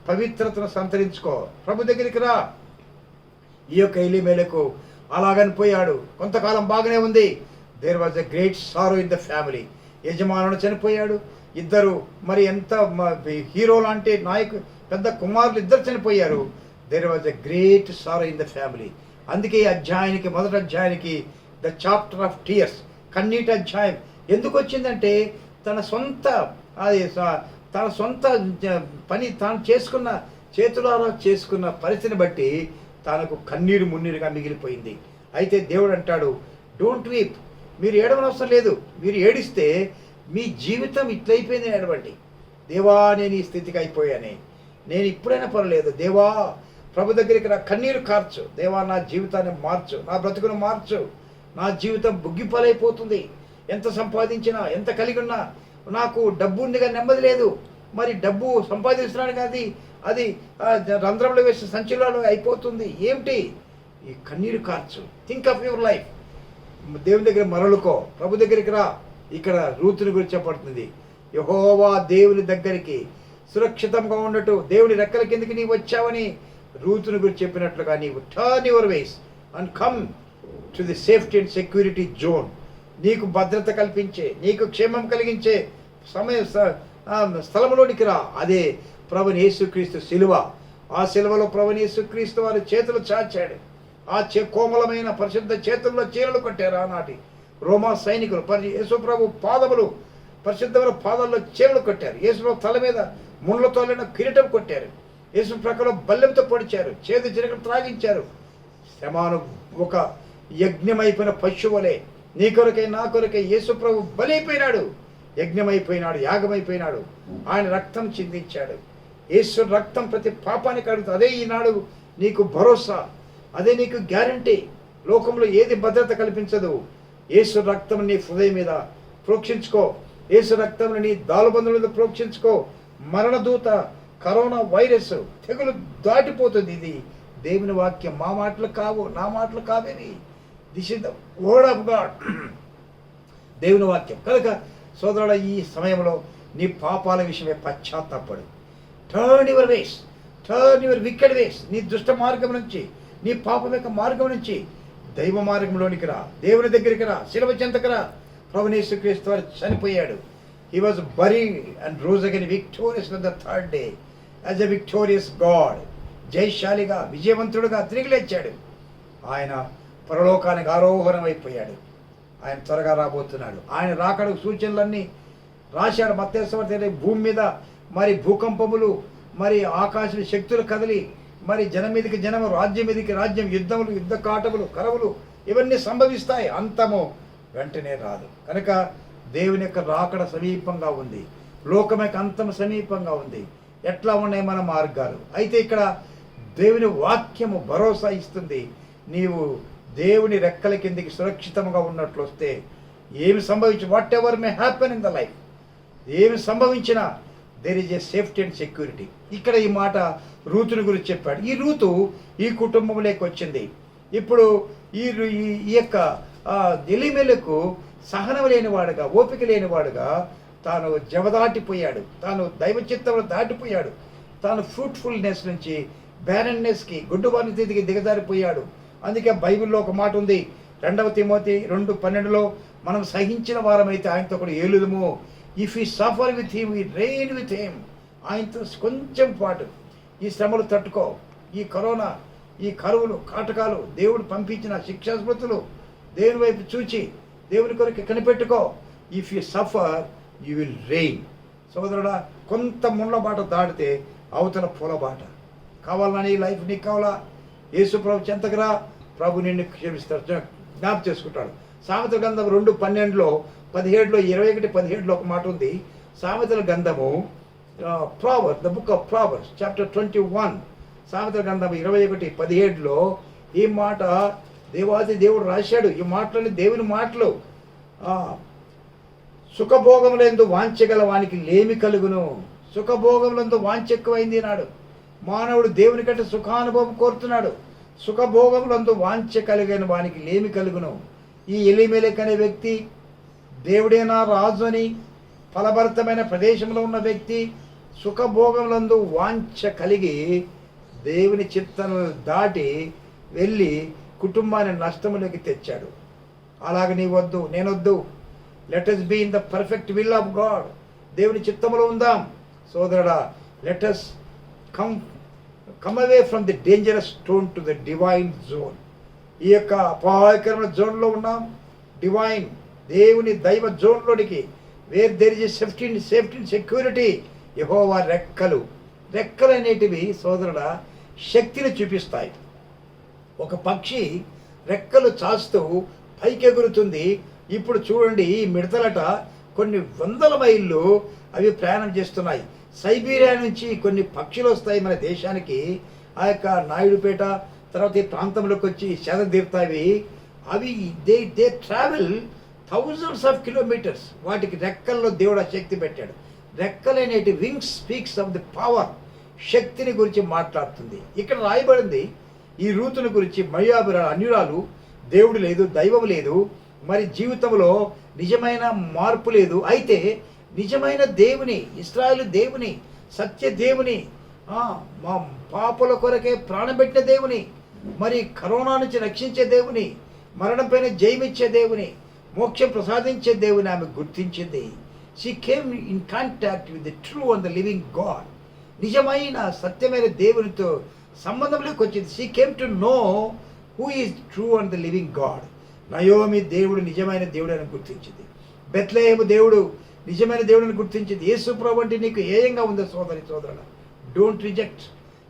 పవిత్రతను సంతరించుకో, ప్రభు దగ్గరికి రా. ఈ యొక్క ఎలీమెలెకు అలాగనిపోయాడు. కొంతకాలం బాగానే ఉంది. There was a great sorrow in the family. యజమానుడు చనిపోయాడు. ఇద్దరు మరి ఎంత హీరో లాంటి పెద్ద కుమారులు ఇద్దరు చనిపోయారు. There was a great sorrow in the family. అందుకే ఈ అధ్యాయానికి మొదటి అధ్యాయానికి ద చాప్టర్ ఆఫ్ టీయర్స్, కన్నీటి అధ్యాయం ఎందుకు వచ్చిందంటే తన సొంత పని తాను చేసుకున్న చేతులారా చేసుకున్న పరిస్థితిని బట్టి తనకు కన్నీరు మున్నీరుగా మిగిలిపోయింది. అయితే దేవుడు అంటాడు, డోంట్ వీప్. మీరు ఏడవనవసరం లేదు. మీరు ఏడిస్తే మీ జీవితం ఇట్లయిపోయింది ఏడవండి. దేవా నేను ఈ స్థితికి అయిపోయానే, నేను ఇప్పుడైనా పర్లేదు, దేవా ప్రభు దగ్గరికి నా కన్నీరు కార్చు, దేవా నా జీవితాన్ని మార్చు, నా బ్రతుకును మార్చు. నా జీవితం బుగ్గిపాలైపోతుంది. ఎంత సంపాదించినా ఎంత కలిగి ఉన్నా నాకు డబ్బు ఉందిగా నెమ్మది లేదు. మరి డబ్బు సంపాదిస్తున్నాను కానీ అది రంధ్రంలో వేసే సంచులలో అయిపోతుంది. ఏమిటి? ఈ కన్నీరు కార్చు. Think of your life. దేవుని దగ్గర మరలుకో, ప్రభు దగ్గరికి రా. ఇక్కడ రూతుని గురించి చెప్పబడుతుంది. యెహోవా దేవుని దగ్గరికి సురక్షితంగా ఉన్నట్టు దేవుని రెక్కల కిందకి నీవు వచ్చావని రూతుని గురించి చెప్పినట్లుగా నీవు turn your ways and come to the safety and security zone. నీకు భద్రత కల్పించే, నీకు క్షేమం కలిగించే స్థలంలోనికి రా. అదే ప్రభుని యేసుక్రీస్తు శిలువ. ఆ శిలువలో ప్రభుని యేసుక్రీస్తు వారి చేతులు చాచాడు. ఆ కోమలమైన పరిశుద్ధ చేతుల్లో చీరలు కొట్టారు ఆనాటి రోమా సైనికులు. యేసు ప్రభు పాదములు, పరిశుద్ధమైన పాదాల్లో చీరలు కొట్టారు. యేసు తల మీద ముళ్ళతో కిరీటం కొట్టారు. యేసు ప్రక్కలో బల్లెంతో పొడిచారు, చేదు చిరక త్రాగించారు. శమాను ఒక యజ్ఞమైపోయిన పశువులే నీ కొరకై నా కొరకై యేసు ప్రభు బలైపోయినాడు, యజ్ఞమైపోయినాడు, యాగమైపోయినాడు. ఆయన రక్తం చిందించాడు. యేసు రక్తం ప్రతి పాపానికి అడుగుతుంది. అదే ఈనాడు నీకు భరోసా, అదే నీకు గ్యారంటీ. లోకంలో ఏది భద్రత కల్పించదు. యేసు రక్తం నీ హృదయం మీద ప్రోక్షించుకో. యేసు రక్తం నీ దాలుబంధుల మీద ప్రోక్షించుకో. మరణదూత, కరోనా వైరస్, తెగులు దాటిపోతుంది. ఇది దేవుని వాక్యం. మా మాటలు కావు, నా మాటలు కావేవి. This is the word of God, దేవుని వాక్యం. కనుక సోదరుడా, ఈ సమయంలో నీ పాపాల విషయమే పశ్చాత్తాపడు. Turn your ways, turn your wicked ways. నీ దుష్ట మార్గం నుంచి, నీ పాపం యొక్క మార్గం నుంచి దైవ మార్గంలోనికి రా, దేవుని దగ్గరికి రా, శిలువ చెంతకు రా. ప్రభువైన యేసుక్రీస్తు వారు చనిపోయాడు. He was buried and rose again victorious on the third day as a victorious God. జయశాలిగా, విజయవంతుడుగా తిరిగి లేచాడు. ఆయన పరలోకానికి ఆరోహణం అయిపోయాడు. ఆయన త్వరగా రాబోతున్నాడు. ఆయన రాకడకు సూచనలన్నీ రాశాడు మత్తయి సువార్త. భూమి మీద మరి భూకంపములు, మరి ఆకాశ శక్తులు కదిలి, మరి జనం మీదకి జనము, రాజ్యం మీదకి రాజ్యం, యుద్ధములు, యుద్ధ కాటములు, కరవులు ఇవన్నీ సంభవిస్తాయి. అంతము వెంటనే రాదు. కనుక దేవుని యొక్క రాకడ సమీపంగా ఉంది. లోకం యొక్క అంతం సమీపంగా ఉంది. ఎట్లా ఉన్నాయి మన మార్గాలు? అయితే ఇక్కడ దేవుని వాక్యము భరోసా ఇస్తుంది. నీవు దేవుని రెక్కల కిందికి సురక్షితంగా ఉన్నట్లు వస్తే ఏమి సంభవించి, whatever may happen in the life, ఏమి సంభవించినా there is a safety and security. ఇక్కడ ఈ మాట రూతుని గురించి చెప్పాడు. ఈ రూతు ఈ కుటుంబంలోకి వచ్చింది. ఇప్పుడు ఈ యొక్క ఎలీమెలకు సహనం లేనివాడుగా, ఓపిక లేనివాడుగా తాను జవదాటిపోయాడు. తాను దైవ చిత్తంలో దాటిపోయాడు. తాను ఫ్రూట్ఫుల్నెస్ నుంచి బ్యారన్నెస్కి, గుడ్డుబారిన స్థితికి దిగజారిపోయాడు. అందుకే బైబిల్లో ఒక మాట ఉంది, 2 తిమోతి 2:12, మనం సహించిన వారమైతే ఆయనతో కూడా ఏలుదుము. If you suffer with him, we reign with him. ఆయనతో కొంచెం పాటు ఈ శ్రమలు తట్టుకో. ఈ కరోనా, ఈ కరువులు, కాటకాలు, దేవుడు పంపించిన శిక్షా స్మృతులు దేవుని వైపు చూచి దేవుని కొరకు కనిపెట్టుకో. If you suffer you will reign. సోదరుడా, కొంత ముళ్ళ బాట దాటితే అవతల పూల బాట. కావాలని ఈ లైఫ్ నీకు కావాలా? యేసు ప్రభు చెంతకురా, ప్రభు నిన్ను క్షమిస్తాడు, జ్ఞాపకం చేసుకుంటాడు. సామెతల గ్రంథం 2:12, 17, 21:17 ఒక మాట ఉంది. సామెతల గ్రంథము ప్రావర్స్, ద బుక్ ఆఫ్ ప్రావర్స్, చాప్టర్ 21, సామెతల గ్రంథం 21:17 ఈ మాట దేవాది దేవుడు రాశాడు. ఈ మాటలని దేవుని మాటలు. సుఖభోగములందు వాంఛగల వానికి లేమి కలుగును. సుఖభోగములందు వాంఛ ఎక్కువైంది నాడు. మానవుడు దేవుని కంటే సుఖానుభవం కోరుతున్నాడు. సుఖభోగములందు వాంఛ కలిగిన వానికి లేమి కలుగును. ఈ ఎలీమెలెకు అనే వ్యక్తి దేవుడేనా రాజు అని ఫలభరితమైన ప్రదేశంలో ఉన్న వ్యక్తి సుఖభోగములందు వాంఛ కలిగి దేవుని చిత్తను దాటి వెళ్ళి కుటుంబాన్ని నష్టములోకి తెచ్చాడు. అలాగే నీ వద్దు, నేనొద్దు. Let us be in the perfect will of God. దేవుని చిత్తములో ఉందాం సోదరుడా. Let us come away from the dangerous zone to the divine zone. ఈ యొక్క అపాయకరమైన జోన్లో ఉన్నాం. డివైన్, దేవుని దైవ జోన్లోనికి. Where there is safety and security. యెహోవా రెక్కలు. రెక్కలు అనేటివి సోదరుడా శక్తిని చూపిస్తాయి. ఒక పక్షి రెక్కలు చాస్తూ పైకి ఎగురుతుంది. ఇప్పుడు చూడండి, ఈ మిడతలట కొన్ని వందల మైళ్ళు అవి ప్రయాణం చేస్తున్నాయి. సైబీరియా నుంచి కొన్ని పక్షులు వస్తాయి మన దేశానికి. ఆ యొక్క నాయుడుపేట తర్వాత ఈ ప్రాంతంలోకి వచ్చి సేద తీరుతాయి. అవి they travel thousands of kilometres. వాటికి రెక్కల్లో దేవుడు శక్తి పెట్టాడు. రెక్కలు అనేటి wings speaks of the power, శక్తిని గురించి మాట్లాడుతుంది. ఇక్కడ రాయబడింది ఈ రూతుని గురించి. మయాబురా అన్యురాలు, దేవుడు లేదు, దైవం లేదు, మరి జీవితంలో నిజమైన మార్పు లేదు. అయితే నిజమైన దేవుని, ఇశ్రాయేలు దేవుని, సత్య దేవుని, మా పాపల కొరకే ప్రాణం పెట్టిన దేవుని, మరి కరోనా నుంచి రక్షించే దేవుని, మరణం పైన జయమిచ్చే దేవుని, మోక్షం ప్రసాదించే దేవుని ఆమె గుర్తించింది. She came in contact with the true and the living God. నిజమైన సత్యమైన దేవునితో సంబంధంలోకి వచ్చింది. She came to know who is true and the living God. Naomi దేవుడు నిజమైన దేవుడు అని గుర్తించింది. బెత్లెహేము దేవుడు నిజమైన దేవుడిని గుర్తించింది. యేసు ప్రభు అంటే నీకు ఏయంగా ఉందో సోదరి సోదరుడు. Don't reject.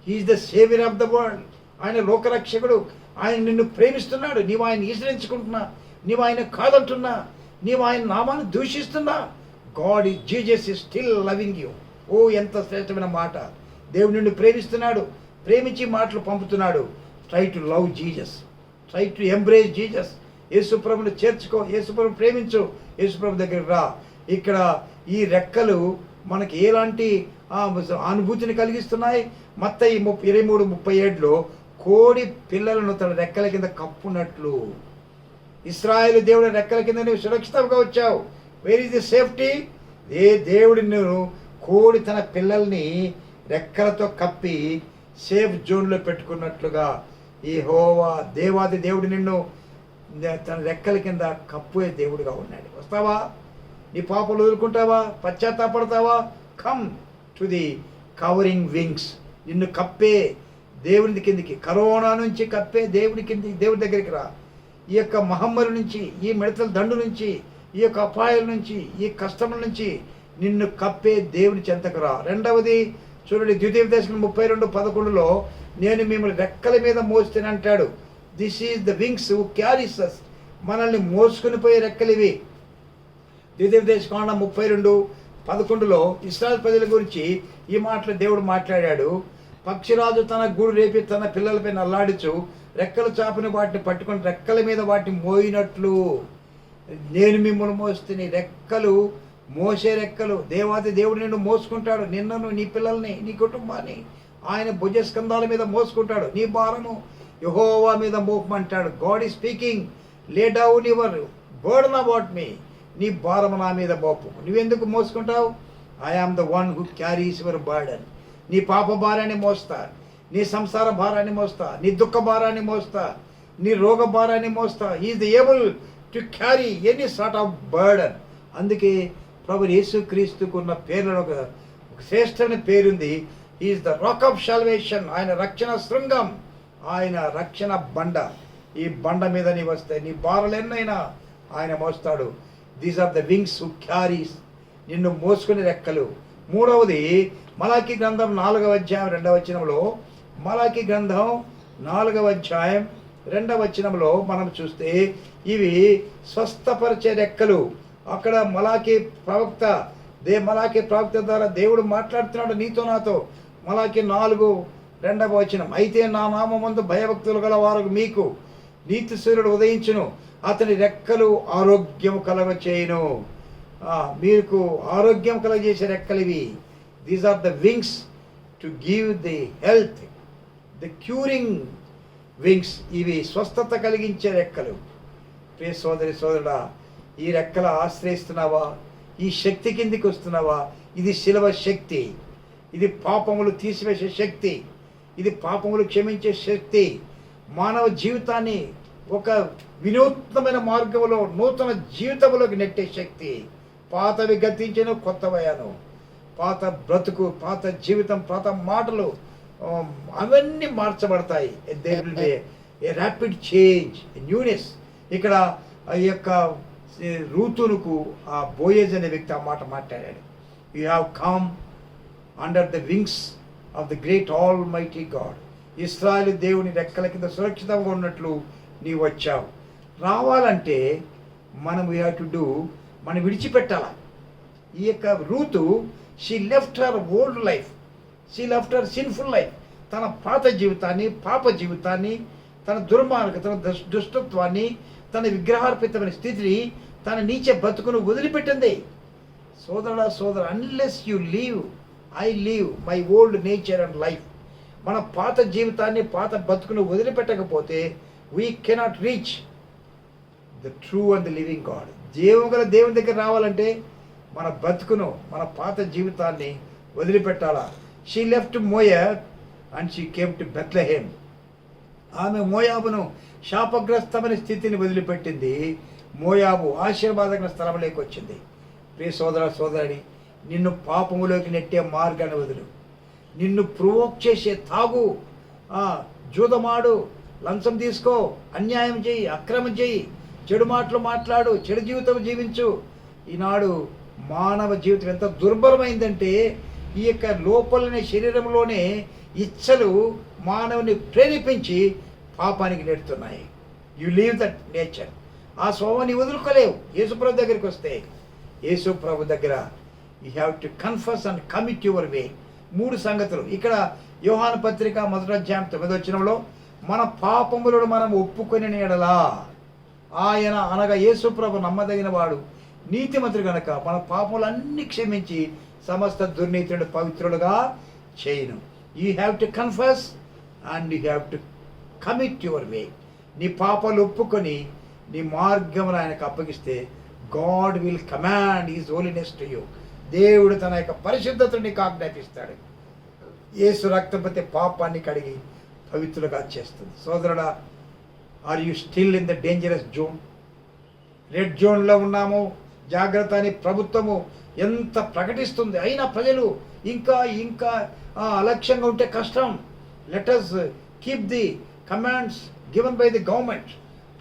He is the saviour of the world. ఆయన లోకరక్షకుడు. ఆయన నిన్ను ప్రేమిస్తున్నాడు. నీవు ఆయన ఈశ్వరించుకుంటున్నా, నీవు ఆయన కాదంటున్నా, నీవు ఆయన నామాన్ని దూషిస్తున్నా, God is Jesus is still loving you. ఓ ఎంత శ్రేష్టమైన మాట. దేవుడు నిన్ను ప్రేమిస్తున్నాడు, ప్రేమించి మాటలు పంపుతున్నాడు. Try to love Jesus, try to embrace Jesus. యేసుప్రభుని చేర్చుకో, యేసుప్రభు ప్రేమించు, యేసుప్రభు దగ్గరికి రా. ఇక్కడ ఈ రెక్కలు మనకి ఎలాంటి అనుభూతిని కలిగిస్తున్నాయి? మత్తయి 23:37లో కోడి పిల్లలను తన రెక్కల కింద కప్పునట్లు ఇశ్రాయేలు దేవుడి రెక్కల కింద నువ్వు సురక్షితంగా వచ్చావు. Where is the safety? దేవుడి నువ్వు కోడి తన పిల్లల్ని రెక్కలతో కప్పి సేఫ్ జోన్లో పెట్టుకున్నట్లుగా యెహోవా దేవాది దేవుడు నిన్ను తన రెక్కల కింద కప్పుయే దేవుడిగా ఉన్నాడు. వస్తావా? నీ పాపలు వదులుకుంటావా? పశ్చాత్తాపడతావా? Come to the covering wings. నిన్ను కప్పే దేవుని కిందికి, కరోనా నుంచి కప్పే దేవుడి కిందికి, దేవుడి దగ్గరికి రా. ఈ యొక్క మహమ్మారి నుంచి, ఈ మిడతల దండు నుంచి, ఈ యొక్క అపాయాల నుంచి, ఈ కష్టముల నుంచి నిన్ను కప్పే దేవుని చెంతకు రా. రెండవది చూడండి, ద్వితీయోపదేశం 32:11లో నేను మిమ్మల్ని రెక్కల మీద మోస్తేనంటాడు. This is the wings who carries us. మనల్ని మోసుకుని పోయే రెక్కలు ఇవి. ద్వితీయోపదేశకాండం 32:11లో ఇశ్రాయేలు ప్రజల గురించి ఈ మాటలు దేవుడు మాట్లాడాడు. పక్షిరాజు తన గూడు రేపి తన పిల్లలపై నల్లాడుచు రెక్కల చాపని వాటిని పట్టుకొని రెక్కల మీద వాటిని మోయినట్లు నేను మిమ్మల్ని మోస్తుని. రెక్కలు మోసే రెక్కలు. దేవాది దేవుడు నిన్ను మోసుకుంటాడు, నిన్నను, నీ పిల్లల్ని, నీ కుటుంబాన్ని ఆయన భుజస్కంధాల మీద మోసుకుంటాడు. నీ భారము యెహోవా మీద మోపమంటాడు. God is speaking. Lay down your burden about me. నీ భారము నా మీద మోపు. నువ్వెందుకు మోసుకుంటావు? I am the one who carries your burden. నీ పాప భారాన్ని మోస్తా, నీ సంసార భారాన్ని మోస్తా, నీ దుఃఖ భారాన్ని మోస్తా, నీ రోగ భారాన్ని మోస్తా. Is able to carry any sort of burden. అందుకే ప్రభు యేసుక్రీస్తుకు ఉన్న పేర్లలో ఒక శ్రేష్టమైన పేరుంది. Is the rock of salvation. ఆయన రక్షణ శృంగం, ఆయన రక్షణ బండ. ఈ బండ మీద నీ వస్తాయి, నీ భారాలు ఎన్నైనా ఆయన మోస్తాడు. These are the wings who carries. నిన్ను మోసుకునే రెక్కలు. మూడవది మలాకీ గ్రంథం 4:2 మలాకీ గ్రంథం 4:2 మనం చూస్తే ఇవి స్వస్థపరిచే రెక్కలు. అక్కడ మలాకీ ప్రవక్త ద్వారా దేవుడు మాట్లాడుతున్నాడు నీతో నాతో. మలాకీ 4:2 అయితే నా నామమందు భయభక్తులు గల వారు మీకు నీతి సూర్యుడు ఉదయించును, అతని రెక్కలు ఆరోగ్యము కలగచేయును. మీకు ఆరోగ్యం కలగజేసే రెక్కలు ఇవి. These are the wings to give the health, the curing wings. ఇవి స్వస్థత కలిగించే రెక్కలు. ప్రియ సోదరి సోదరుడా, ఈ రెక్కల ఆశ్రయిస్తున్నావా? ఈ శక్తి కిందికి వస్తున్నావా? ఇది శిలువ శక్తి, ఇది పాపములు తీసివేసే శక్తి, ఇది పాపములు క్షమించే శక్తి. మానవ జీవితాన్ని ఒక వినూత్నమైన మార్గంలో నూతన జీవితంలోకి నెట్టే శక్తి. పాతవి గతించను, కొత్తవయ్యాను. పాత బ్రతుకు, పాత జీవితం, పాత మాటలు అవన్నీ మార్చబడతాయి. There will be a rapid change, newness. ఇక్కడ ఈ యొక్క రూతునుకు ఆ బోయేజ్ అనే వ్యక్తి ఆ మాట మాట్లాడాడు. You have come under the wings of the great all mighty God. ఇశ్రాయేలు దేవుని రెక్కల కింద సురక్షితంగా ఉన్నట్లు నీవు వచ్చావు. రావాలంటే మనం వీ హ్యావ్ టు డూ, మనం విడిచిపెట్టాల. ఈ యొక్క Ruth she left her old life, she left her sinful life. తన పాత జీవితాన్ని, పాప జీవితాన్ని, తన దుర్మార్గ, తన దుష్టత్వాన్ని, తన విగ్రహార్పితమైన స్థితిని, తన నీచ బతుకును వదిలిపెట్టింది. సోదరుడా సోదరు, unless you leave, I leave my old nature and life. మన పాత జీవితాన్ని, పాత బతుకును వదిలిపెట్టకపోతే we cannot reach the true and the living God. జీవగల దేవుని దగ్గర రావాలంటే మన బతుకును, మన పాత జీవితాన్ని వదిలిపెట్టాలా. She left Moab and she came to Bethlehem. ఆమె మోయాబును శాపగ్రస్తమైన స్థితిని వదిలిపెట్టింది. మోయాబు ఆశీర్వాదకర స్థలంలోకి వచ్చింది. ప్రియ సోదర సోదరుడి, నిన్ను పాపములోకి నెట్టే మార్గాన్ని వదులు. నిన్ను ప్రొవోక్ చేసే తాగు, జూదమాడు, లంచం తీసుకో, అన్యాయం చేయి, అక్రమం చేయి, చెడు మాటలు మాట్లాడు, చెడు జీవితం జీవించు. ఈనాడు మానవ జీవితం ఎంత దుర్బలమైందంటే ఈ యొక్క లోపలనే శరీరంలోనే ఇచ్చలు మానవుని ప్రేరేపించి పాపానికి నెడుతున్నాయి. You leave that nature. ఆ స్వభావాన్ని వదులుకోలేవు. యేసుప్రభు దగ్గరికి వస్తే, యేసుప్రభు దగ్గర you have to confess and commit your way. 3 సంగతులు ఇక్కడ యోహాను పత్రిక 1:9 మన పాపములను మనం ఒప్పుకొని ఎడలా ఆయన అనగా యేసుప్రభు నమ్మదగిన వాడు నీతిమంతుడు గనక మన పాపములన్నీ క్షమించి సమస్త దుర్నీతిని పవిత్రులుగా చేయను. You have to confess and you have to commit your way. నీ పాపాలు ఒప్పుకొని నీ మార్గమును ఆయనకు అప్పగిస్తే God will command his holiness to you. దేవుడు తన యొక్క పరిశుద్ధతను నీకు ఆజ్ఞాపిస్తాడు. యేసు రక్తం ప్రతి పాపాన్ని కడిగి పవిత్రులుగా చేస్తుంది. సోదరుడా, are you still in the dangerous zone? Red జోన్లో ఉన్నాము, జాగ్రత్త అని ప్రభుత్వము ఎంత ప్రకటిస్తుంది, అయినా ప్రజలు ఇంకా ఇంకా అలక్ష్యంగా ఉంటే కష్టం. Let us keep the commands given by the government.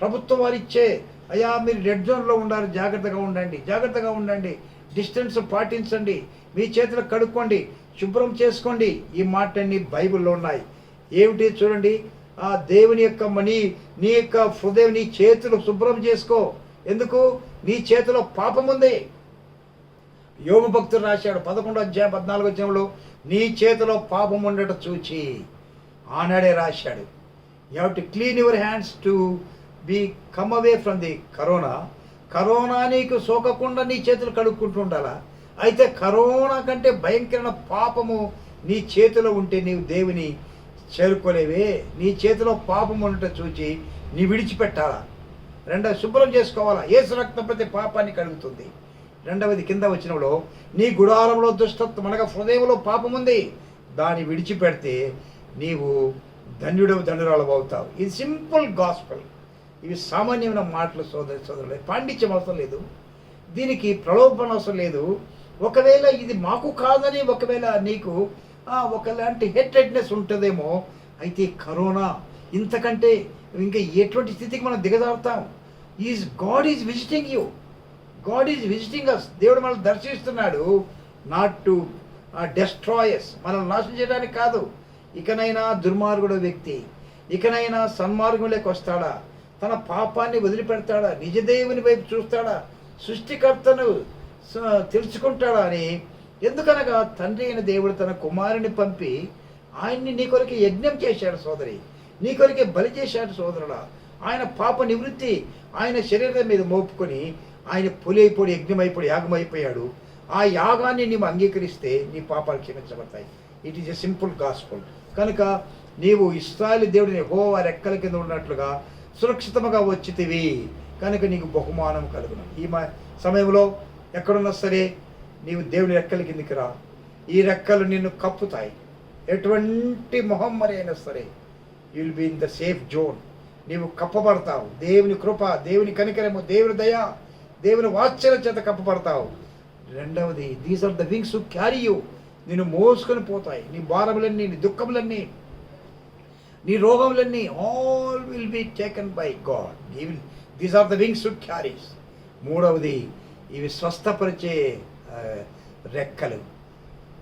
ప్రభుత్వం వారు ఇచ్చే, అయ్యా మీరు రెడ్ జోన్లో ఉండాలి, జాగ్రత్తగా ఉండండి, డిస్టెన్స్ పాటించండి, మీ చేతులు కడుక్కోండి, శుభ్రం చేసుకోండి. ఈ మాటలన్నీ బైబిల్లో ఉన్నాయి. ఏమిటి చూడండి, ఆ దేవుని యొక్క నీ యొక్క హృదయం, నీ చేతులు శుభ్రం చేసుకో. ఎందుకు? నీ చేతిలో పాపం ఉంది. యోబు భక్తుడు రాశాడు 11:14 నీ చేతిలో పాపం ఉండటం చూచి ఆనాడే రాశాడు. You have to clean your hands to become away from the corona నీకు సోకకుండా నీ చేతులు కడుక్కుంటూ ఉండాలా? అయితే కరోనా కంటే భయంకరమైన పాపము నీ చేతిలో ఉంటే నీవు దేవుని చేరుకోలేవే. నీ చేతిలో పాపం ఉండటం చూచి నీ విడిచిపెట్టాలా. రెండవది శుభ్రం చేసుకోవాలా. యేసు రక్తం ప్రతి పాపాన్ని కడుగుతుంది. రెండవది కింద వచ్చినప్పుడు నీ గుడారంలో దుష్టత్వం అనగా హృదయంలో పాపం ఉంది, దాన్ని విడిచిపెడితే నీవు ధన్యురాలు అవుతావు. ఇది సింపుల్ గాస్పెల్. ఇవి సామాన్యమైన మాటలు సోదరులే. పాండిత్యం అవసరం లేదు, దీనికి ప్రలోభన అవసరం లేదు. ఒకవేళ ఇది మాకు కాదని ఒకవేళ నీకు ఒకలాంటి హెట్రెడ్నెస్ ఉంటుందేమో, అయితే కరోనా ఇంతకంటే ఇంకా ఎటువంటి స్థితికి మనం దిగజారుతాం. God is visiting you, God is visiting us. దేవుడు మనల్ని దర్శిస్తున్నాడు, నాట్ టు డెస్ట్రాయస్, మనల్ని నాశనం చేయడానికి కాదు. ఇకనైనా దుర్మార్గుడు వ్యక్తి ఇకనైనా సన్మార్గంలోకి వస్తాడా? తన పాపాన్ని వదిలిపెడతాడా? నిజదేవుని వైపు చూస్తాడా? సృష్టికర్తను తెలుసుకుంటాడా అని. ఎందుకనగా తండ్రి అయిన దేవుడు తన కుమారుని పంపి ఆయన్ని నీ కొరకు యజ్ఞం చేశాడు సోదరి, నీ కొరకే బలి చేశాడు సోదరుడా. ఆయన పాప నివృత్తి ఆయన శరీరం మీద మోపుకొని ఆయన పొలైపోయి యజ్ఞమైపోయి యాగమైపోయాడు. ఆ యాగాన్ని నీవు అంగీకరిస్తే నీ పాపాలు క్షమించబడతాయి. It is a simple gospel. కనుక నీవు ఇశ్రాయేలు దేవుడిని యెహోవా రెక్కల కింద ఉన్నట్లుగా సురక్షితముగా వచ్చితివి కనుక నీకు బహుమానం కలుగును. ఈ సమయంలో ఎక్కడున్నా సరే నీవు దేవుని రెక్కల కిందికి రా. ఈ రెక్కలు నిన్ను కప్పుతాయి. ఎటువంటి మొహమ్మరి అయినా సరే you will be in the safe zone. నీవు కప్పబడతావు. దేవుని కృప, దేవుని కనికరము, దేవుని దయ, దేవుని వాత్సల్యం చేత కప్పబడతావు. రెండవది, these are the wings who carry you. నిన్ను మోసుకొని పోతాయి. నీ భారములన్నీ, నీ దుఃఖములన్నీ, నీ రోగములన్నీ all will be taken by God. These are the wings who carries. మూడవది, ఇవి స్వస్థపరిచే రెక్కలు.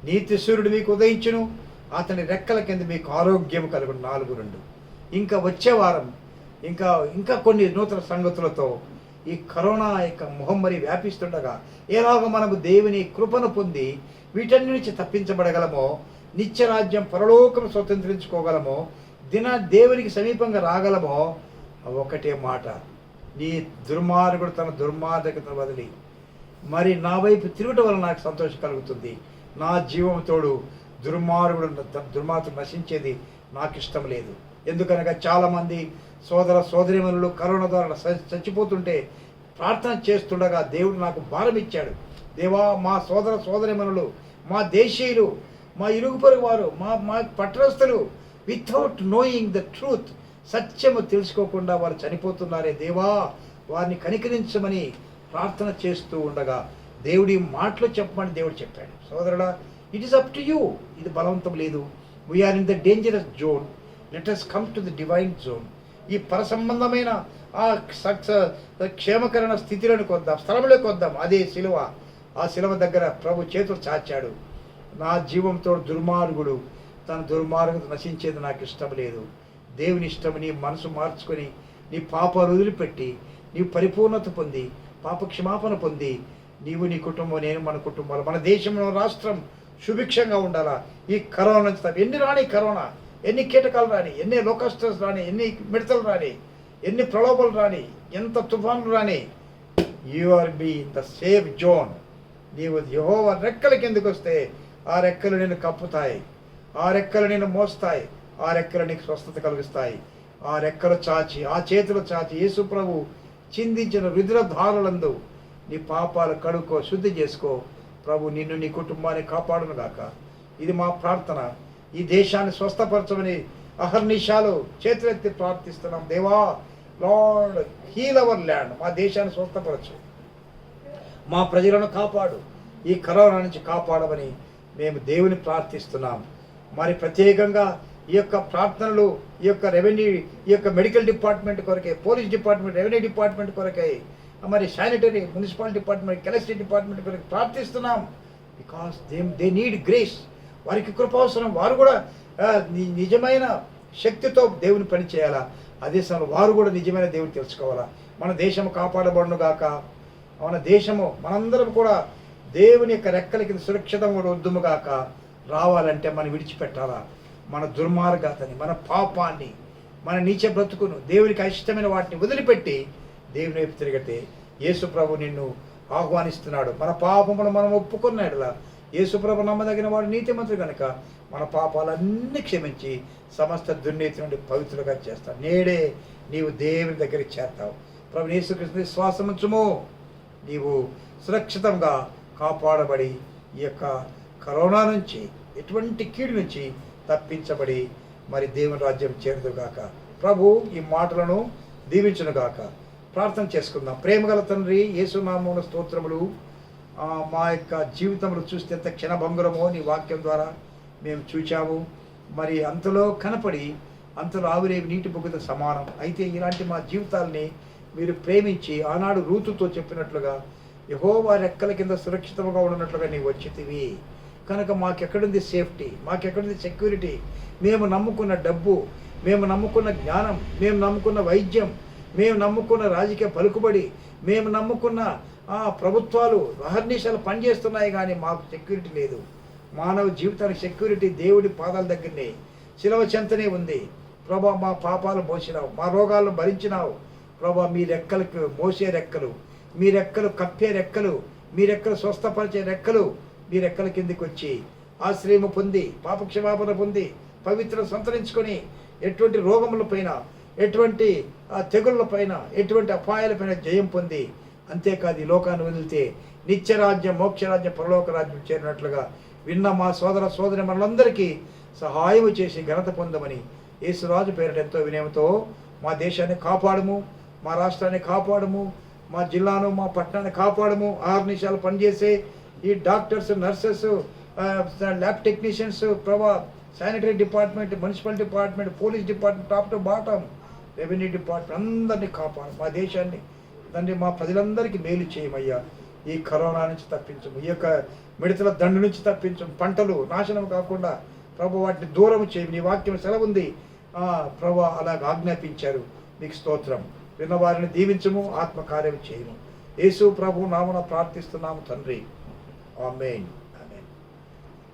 నీతి సూర్యుడు మీకు ఉదయించును, అతని రెక్కల కింద మీకు ఆరోగ్యం కలుగును. 4:2. ఇంకా వచ్చే వారం ఇంకా కొన్ని నూతన సంగతులతో ఈ కరోనా యొక్క మొహమ్మరి వ్యాపిస్తుండగా ఎలాగో మనము దేవుని కృపను పొంది వీటన్ని నుంచి తప్పించబడగలమో, నిత్యరాజ్యం పరలోకం స్వతంత్రించుకోగలమో, దేవునికి సమీపంగా రాగలమో, ఒకటే మాట, నీ దుర్మార్గుడు తన దుర్మార్గతను వదిలి మరి నా వైపు తిరుగుట వల్ల నాకు సంతోషం కలుగుతుంది. నా జీవంతోడు దుర్మార్గుడు నశించేది నాకు ఇష్టం లేదు. ఎందుకనగా చాలామంది సోదర సోదరీమణులు కరోనా ద్వారా చచ్చిపోతుంటే ప్రార్థన చేస్తుండగా దేవుడు నాకు భారం ఇచ్చాడు. దేవా, మా సోదర సోదరీమణులు, మా దేశీయులు, మా ఇరుగు పొరుగు వారు, మా పట్టణస్థులు వితౌట్ నోయింగ్ ద ట్రూత్, సత్యము తెలుసుకోకుండా వారు చనిపోతున్నారే దేవా, వారిని కనికరించమని ప్రార్థన చేస్తూ ఉండగా దేవుడి మాటలు చెప్పమని దేవుడు చెప్పాడు. సోదరుడా, it is up to you. ఇది బలవంతం లేదు. We are in the dangerous zone. Let us come to the divine zone. ఈ పరసంబంధమైన ఆ క్షేమకరణ స్థితిలోకి వద్దాం, స్థలంలోకి వద్దాం. అదే శిలువ. ఆ శిలువ దగ్గర ప్రభు చేతులు చాచాడు. నా జీవంతో దుర్మార్గుడు తన దుర్మార్గత నశించేది నాకు ఇష్టం లేదు. దేవుని ఇష్టం. నీ మనసు మార్చుకొని నీ పాపాలు వదిలిపెట్టి నీవు పరిపూర్ణత పొంది పాప క్షమాపణ పొంది నీవు, నీ కుటుంబం, నేను, మన కుటుంబాలు, మన దేశంలో రాష్ట్రం సుభిక్షంగా ఉండాలా. ఈ కరోనా నుంచి ఎన్ని రాని కరోనా ఎన్ని కీటకాలు రాని, ఎన్ని లోకస్టర్స్ రాని, ఎన్ని మిడతలు రాని, ఎన్ని ప్రలోభాలు రాని, ఎంత తుఫాన్లు రాని, you are be in the safe zone. నీవు యెహోవా రెక్కల కిందకు వస్తే ఆ రెక్కలు నిన్ను కప్పుతాయి, ఆ రెక్కలు నిన్ను మోస్తాయి, ఆ రెక్కలు నీకు స్వస్థత కలిగిస్తాయి. ఆ రెక్కలు చాచి, ఆ చేతులు చాచి యేసు ప్రభు చిందించిన రుధిరధారలందు నీ పాపాలు కడుక్కో, శుద్ధి చేసుకో. ప్రభు నిన్ను నీ కుటుంబాన్ని కాపాడును గాక. ఇది మా ప్రార్థన. ఈ దేశాన్ని స్వస్థపరచమని అహర్నిశాలు చేతులెత్తి ప్రార్థిస్తున్నాం. దేవా, లార్డ్, హీల్ అవర్ ల్యాండ్. మా దేశాన్ని స్వస్థపరచు, మా ప్రజలను కాపాడు, ఈ కరోనా నుంచి కాపాడమని మేము దేవుని ప్రార్థిస్తున్నాం. మరి ప్రత్యేకంగా ఈ యొక్క ప్రార్థనలు ఈ యొక్క రెవెన్యూ, ఈ యొక్క మెడికల్ డిపార్ట్మెంట్ కొరకే, పోలీస్ డిపార్ట్మెంట్, రెవెన్యూ డిపార్ట్మెంట్ కొరకై, మరి sanitary, municipal department, electricity department కొరకు ప్రార్థిస్తున్నాం. Because they need grace. వారికి కృప అవసరం. వారు కూడా నిజమైన శక్తితో దేవుని పని చేయాలా. అదే సమయంలో వారు కూడా నిజమైన దేవుని తెలుసుకోవాలా. మన దేశము కాపాడబడును గాక. మన దేశము, మనందరం కూడా దేవుని యొక్క రెక్కల కింద సురక్షితంగా వద్దుము గాక. రావాలంటే మనం విడిచిపెట్టాలా మన దుర్మార్గతని, మన పాపాన్ని, మన నీచ బ్రతుకును, దేవునికి అయిష్టమైన వాటిని వదిలిపెట్టి దేవుని వైపు తిరిగితే యేసు ప్రభు నిన్ను ఆహ్వానిస్తున్నాడు. మన పాపమును మనం ఒప్పుకున్నాడులా యేసు ప్రభు నమ్మదగిన వాడు, నీతిమంతుడు కనుక మన పాపాలన్నీ క్షమించి సమస్త దుర్నీతి నుండి పవిత్రులుగా చేస్తాడు. నేడే నీవు దేవుని దగ్గరికి చేస్తావు. ప్రభు యేసుక్రీస్తు విశ్వాసముంచుము. నీవు సురక్షితంగా కాపాడబడి ఈ యొక్క కరోనా నుంచి, ఎటువంటి కీడు నుంచి తప్పించబడి మరి దేవుని రాజ్యం చేరుదుగాక. ప్రభు ఈ మాటలను దీవించునుగాక. ప్రార్థన చేసుకుందాం. ప్రేమగల తండ్రి, యేసునామమున స్తోత్రములు. మా యొక్క జీవితంలో చూస్తే ఎంత క్షణభంగురమో నీ వాక్యం ద్వారా మేము చూచాము. మరి అంతలో కనపడి అంతలో ఆవిరేవి నీటి బొగ్గుతో సమానం. అయితే ఇలాంటి మా జీవితాల్ని మీరు ప్రేమించి ఆనాడు రూతుతో చెప్పినట్లుగా యెహోవా రెక్కల కింద సురక్షితంగా ఉన్నట్లుగా నీవు వచ్చితివి కనుక మాకెక్కడుంది సేఫ్టీ, మాకెక్కడుంది సెక్యూరిటీ? మేము నమ్ముకున్న డబ్బు, మేము నమ్ముకున్న జ్ఞానం, మేము నమ్ముకున్న వైద్యం, మేము నమ్ముకున్న రాజకీయ పలుకుబడి, మేము నమ్ముకున్న ప్రభుత్వాలు అహర్నిశలు పనిచేస్తున్నాయి, కానీ మాకు సెక్యూరిటీ లేదు. మానవ జీవితానికి సెక్యూరిటీ దేవుడి పాదాల దగ్గరనే, శిలవ చెంతనే ఉంది. ప్రభా, మా పాపాలు మోసినావు, మా రోగాలను భరించినావు. ప్రభా, మీ రెక్కలకు మోసే రెక్కలు, మీ రెక్కలు కప్పే రెక్కలు, మీ రెక్కలు స్వస్థపరిచే రెక్కలు, మీ రెక్కల కిందికి వచ్చి ఆశ్రయము పొంది, పాపక్షమాపణ పొంది, పవిత్ర సంతరించుకొని ఎటువంటి రోగములపైన, ఎటువంటి తెగుళ్ళపైన, ఎటువంటి అపాయాలపైన జయం పొంది, అంతేకాదు ఈ లోకాన్ని వదిలితే నిత్యరాజ్యం, మోక్షరాజ్యం, పరలోక రాజ్యం చేరినట్లుగా విన్న మా సోదర సోదరి మనందరికీ సహాయం చేసి ఘనత పొందమని యేసురాజు పేరిట ఎంతో వినయంతో మా దేశాన్ని కాపాడము, మా రాష్ట్రాన్ని కాపాడము, మా జిల్లాను, మా పట్టణాన్ని కాపాడము. ఆర్నిశాలు పనిచేసే ఈ డాక్టర్స్, నర్సెస్, ల్యాబ్ టెక్నీషియన్స్, ప్రభా, sanitary department, municipal department, police department, top to bottom, revenue department అందరినీ కాపాడు. మా దేశాన్ని తండ్రి, మా ప్రజలందరికీ మేలు చేయమయ్యా. ఈ కరోనా నుంచి తప్పించము, ఈ యొక్క మిడతల దండు నుంచి తప్పించము, పంటలు నాశనం కాకుండా ప్రభు వాటిని దూరం చేయము. నీ వాక్యం సెలవు ఉంది ప్రభు, అలాగ ఆజ్ఞాపించారు. మీకు స్తోత్రం. విన్నవారిని దీవించము, ఆత్మకార్యం చేయము. యేసు ప్రభు నామమున ప్రార్థిస్తున్నాము తండ్రి. ఆమేన్.